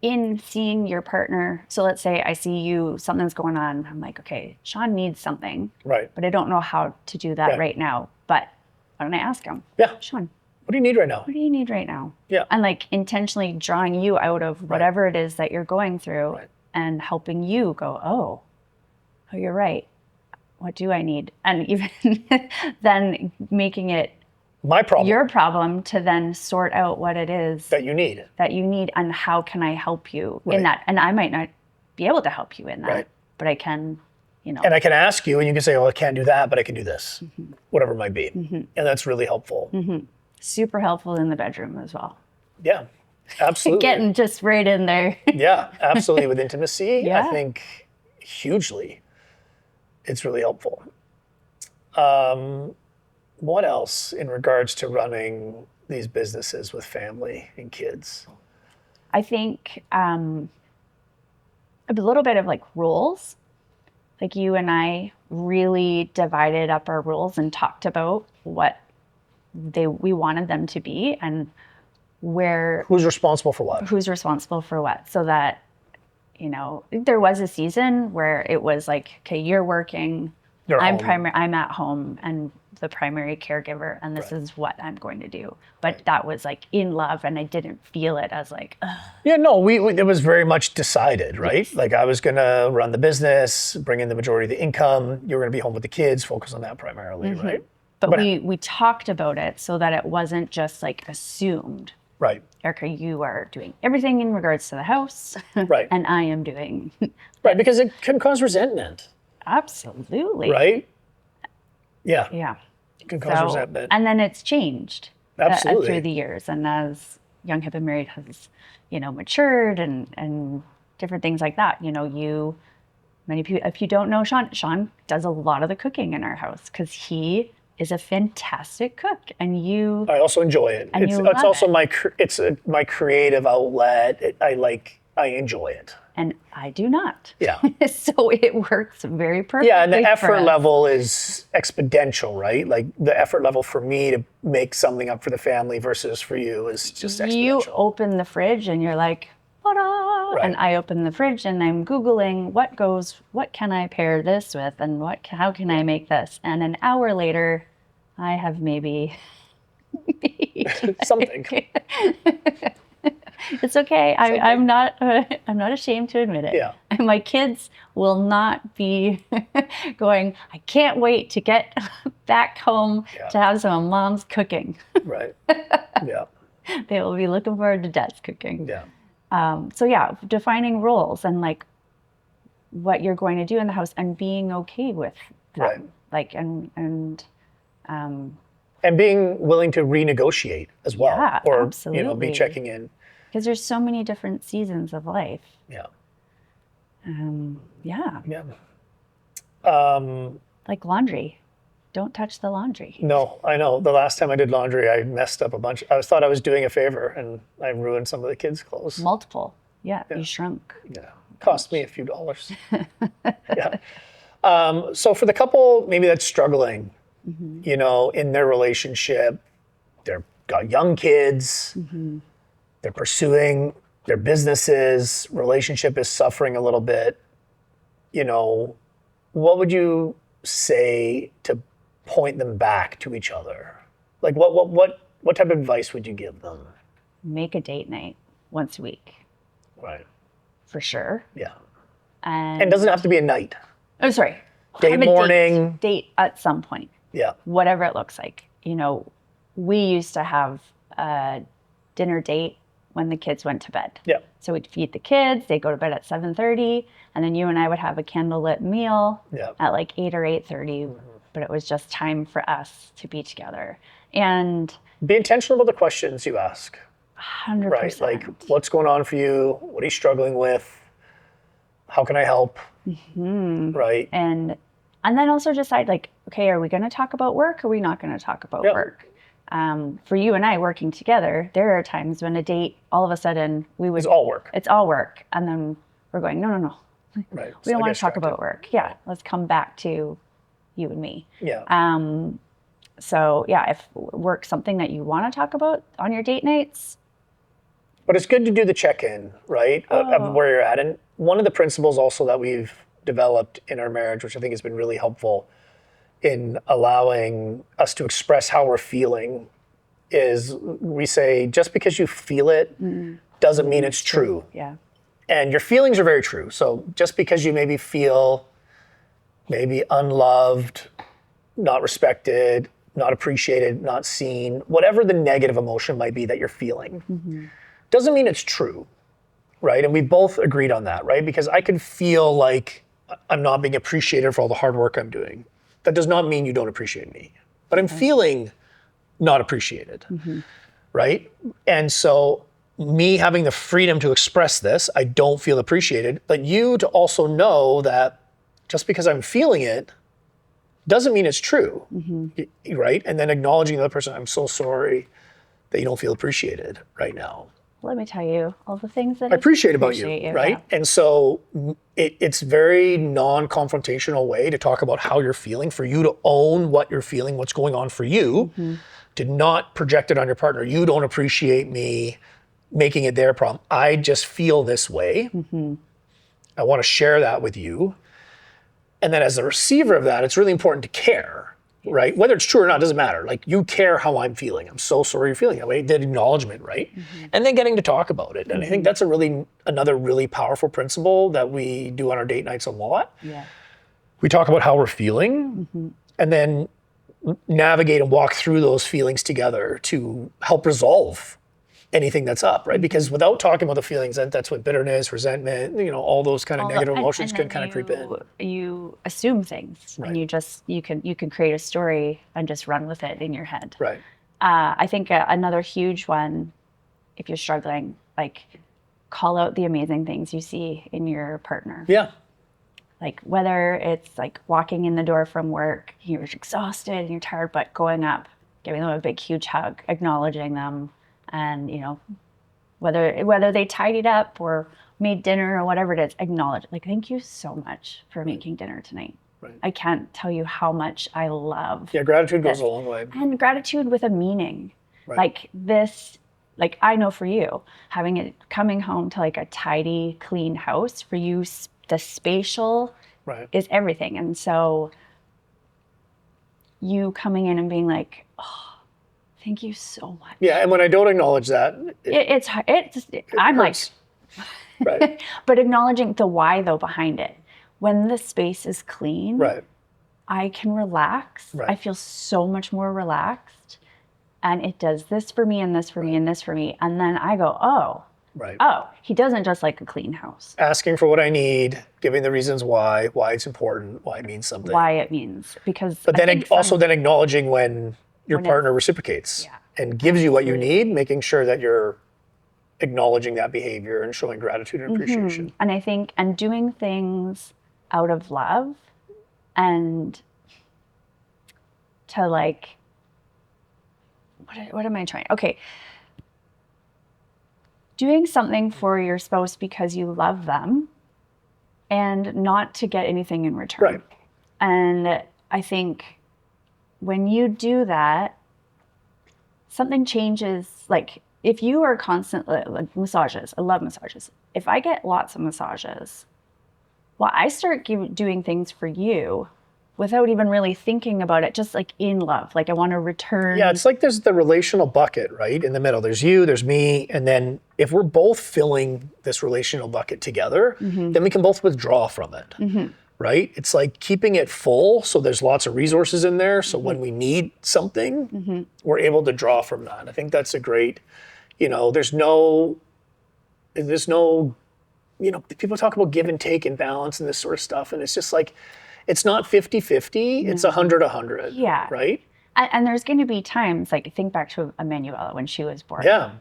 in seeing your partner. So let's say I see you, something's going on. I'm like, okay, Shawn needs something. Right. But I don't know how to do that right now. But why don't I ask him? Yeah. Shawn, what do you need right now? What do you need right now? Yeah. And like intentionally drawing you out of whatever it is that you're going through and helping you go, oh, you're right. What do I need? And even then making it my problem, your problem to then sort out what it is that you need and how can I help you in that. And I might not be able to help you in that, but I can, And I can ask you and you can say, oh, I can't do that, but I can do this, whatever it might be. And that's really helpful. Super helpful in the bedroom as well. Yeah, absolutely. Getting just right in there. Yeah, absolutely. With intimacy, I think hugely, it's really helpful. What else in regards to running these businesses with family and kids? I think a little bit of like rules. Like you and I really divided up our rules and talked about what we wanted them to be and who's responsible for what. So that, there was a season where it was like, okay, you're working, I'm at home and the primary caregiver, and this is what I'm going to do. But that was like in love, and I didn't feel it as like, ugh. Yeah, no, it was very much decided, right? Yes. Like I was going to run the business, bring in the majority of the income. You were going to be home with the kids, focus on that primarily, right? But we talked about it so that it wasn't just like assumed. Right. Erica, you are doing everything in regards to the house. Right. And I am doing. Right, because it can cause resentment. Absolutely. Right? Yeah. Yeah. It can cause resentment. And then it's changed. Absolutely. Through the years. And as Young, Hip, and Married has, matured and different things like that, many people, if you don't know Shawn does a lot of the cooking in our house because he is a fantastic cook, and I also enjoy it. It's also my creative outlet. I enjoy it. And I do not. Yeah. So it works very perfectly. Yeah, and the effort level is exponential, right? Like the effort level for me to make something up for the family versus for you is just exponential. You open the fridge and you're like, ta-da! And I open the fridge and I'm Googling what can I pair this with and how can I make this? And an hour later, I have maybe something. It's okay. I'm not ashamed to admit it. Yeah. And my kids will not be going, I can't wait to get back home to have some of mom's cooking. Right. Yeah. They will be looking forward to dad's cooking. Yeah. So defining roles and like what you're going to do in the house and being okay with that. Right. Like and being willing to renegotiate as well. Yeah, or absolutely. Be checking in. Because there's so many different seasons of life. Yeah. Yeah. Yeah. Like laundry. Don't touch the laundry. No, I know. The last time I did laundry, I messed up a bunch. I thought I was doing a favor, and I ruined some of the kids' clothes. Multiple. Yeah. You shrunk. Yeah. Cost me a few dollars. Yeah. So for the couple maybe that's struggling, in their relationship, they've got young kids, they're pursuing their businesses, relationship is suffering a little bit, what would you say to point them back to each other? Like what type of advice would you give them? Make a date night once a week. Right. For sure. Yeah. And it doesn't have to be a night. Oh, sorry. Date morning. Date at some point. Yeah. Whatever it looks like. We used to have a dinner date when the kids went to bed. Yeah. So we'd feed the kids, they'd go to bed at 7:30, and then you and I would have a candlelit meal at like 8 or 8:30. But it was just time for us to be together. And be intentional about the questions you ask. 100%. Right? Like, what's going on for you? What are you struggling with? How can I help? Right? And then also decide, like, okay, are we going to talk about work? Or are we not going to talk about work? For you and I working together, there are times when a date, all of a sudden, it's all work. It's all work. And then we're going, no. Right. We don't want to talk about work. Yeah. Let's come back to you and me. Yeah. So yeah, if work's something that you want to talk about on your date nights. But it's good to do the check-in, right? Of where you're at. And one of the principles also that we've developed in our marriage, which I think has been really helpful in allowing us to express how we're feeling, is we say, just because you feel it doesn't mean it's true. Yeah. And your feelings are very true. So just because you maybe feel unloved, not respected, not appreciated, not seen, whatever the negative emotion might be that you're feeling, doesn't mean it's true, right? And we both agreed on that, right? Because I can feel like I'm not being appreciated for all the hard work I'm doing. That does not mean you don't appreciate me, but I'm feeling not appreciated, right? And so me having the freedom to express this, I don't feel appreciated, but you to also know that just because I'm feeling it doesn't mean it's true, right? And then acknowledging the other person, I'm so sorry that you don't feel appreciated right now. Let me tell you all the things that I appreciate about you, right? Yeah. And so it's very non-confrontational way to talk about how you're feeling, for you to own what you're feeling, what's going on for you, to not project it on your partner. You don't appreciate me, making it their problem. I just feel this way. I want to share that with you. And then as the receiver of that, it's really important to care. Right? Whether it's true or not, doesn't matter. Like, you care how I'm feeling. I'm so sorry you're feeling that way. That acknowledgement, right? And then getting to talk about it. And I think that's another really powerful principle that we do on our date nights a lot. Yeah. We talk about how we're feeling and then navigate and walk through those feelings together to help resolve anything that's up, right? Because without talking about the feelings, that's what bitterness, resentment, all those kind of negative emotions can kind of creep in. You assume things, and you can create a story and just run with it in your head. Right. I think another huge one, if you're struggling, like, call out the amazing things you see in your partner. Yeah. Like, whether it's like walking in the door from work, you're exhausted and you're tired, but going up, giving them a big, huge hug, acknowledging them. And, whether they tidied up or made dinner or whatever it is, acknowledge it. Like, thank you so much for making dinner tonight. Right. I can't tell you how much I love. Yeah, gratitude goes a long way. And gratitude with a meaning. Right. Like this, like, I know for you, coming home to like a tidy, clean house, for you, the spatial is everything. And so you coming in and being like, oh, thank you so much. Yeah, and when I don't acknowledge that, I'm like, right. But acknowledging the why though behind it. When the space is clean, I can relax. I feel so much more relaxed, and it does this for me and this for me and this for me, and then I go, oh, he doesn't just like a clean house. Asking for what I need, giving the reasons why it's important, why it means something. Why it means, because. But then then acknowledging when your partner reciprocates and gives you what you need, making sure that you're acknowledging that behavior and showing gratitude and appreciation. And I think, and doing things out of love and to like, what am I trying? Okay. Doing something for your spouse because you love them and not to get anything in return. Right. And I think when you do that, something changes. Like, if you are constantly, like, massages, I love massages. If I get lots of massages, well, I start doing things for you without even really thinking about it, just like in love. Like, I want to return. Yeah, it's like there's the relational bucket, right? In the middle, there's you, there's me. And then if we're both filling this relational bucket together, then we can both withdraw from it. Right? It's like keeping it full so there's lots of resources in there. So when we need something, we're able to draw from that. I think that's a great there's no, people talk about give and take and balance and this sort of stuff. And it's just like, it's not 50-50, it's 100-100. Yeah. Right? And there's going to be times, like think back to Emanuela when she was born. Yeah.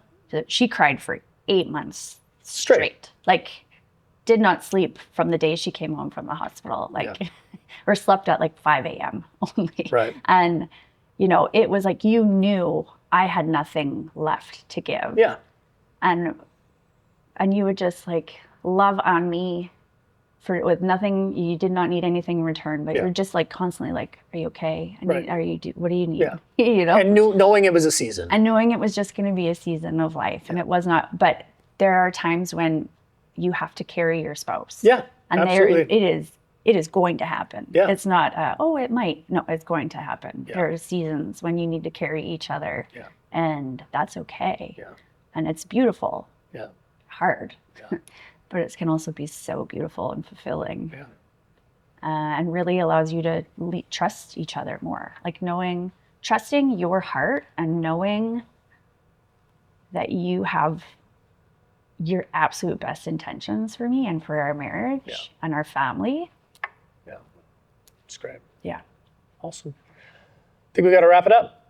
She cried for 8 months straight. Like, did not sleep from the day she came home from the hospital. Like, or slept at like 5 a.m. only. Right. And, it was like, you knew I had nothing left to give. Yeah. And you would just like love on me with nothing. You did not need anything in return, but you're just like constantly like, are you okay? Right. What do you need? Yeah. And knowing it was a season. And knowing it was just going to be a season of life. And it was not, but there are times when you have to carry your spouse. Yeah. And absolutely. it is going to happen. Yeah. It's not, it might. No, it's going to happen. Yeah. There are seasons when you need to carry each other. Yeah. And that's okay. Yeah. And it's beautiful. Yeah. Hard. Yeah. But it can also be so beautiful and fulfilling. Yeah. And really allows you to trust each other more. Like trusting your heart and knowing that you have your absolute best intentions for me and for our marriage and our family. Yeah. It's great. Yeah. Awesome. I think we got to wrap it up.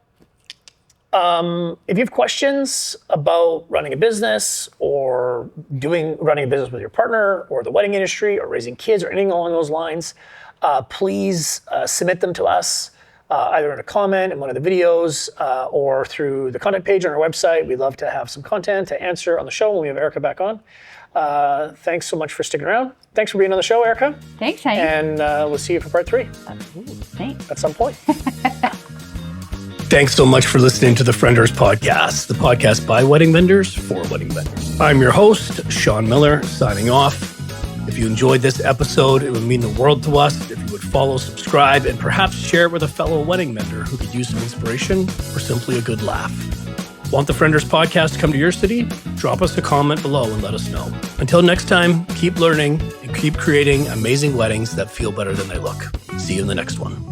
If you have questions about running a business or running a business with your partner or the wedding industry or raising kids or anything along those lines, please submit them to us either in a comment in one of the videos or through the contact page on our website. We'd love to have some content to answer on the show when we have Erica back on. Thanks so much for sticking around. Thanks for being on the show, Erica. Thanks, honey. And we'll see you for part 3. Thanks. At some point. Thanks so much for listening to the Friendors podcast, the podcast by wedding vendors for wedding vendors. I'm your host, Shawn Miller, signing off. If you enjoyed this episode, it would mean the world to us if you would follow, subscribe, and perhaps share it with a fellow wedding vendor who could use some inspiration or simply a good laugh. Want the Friendors podcast to come to your city? Drop us a comment below and let us know. Until next time, keep learning and keep creating amazing weddings that feel better than they look. See you in the next one.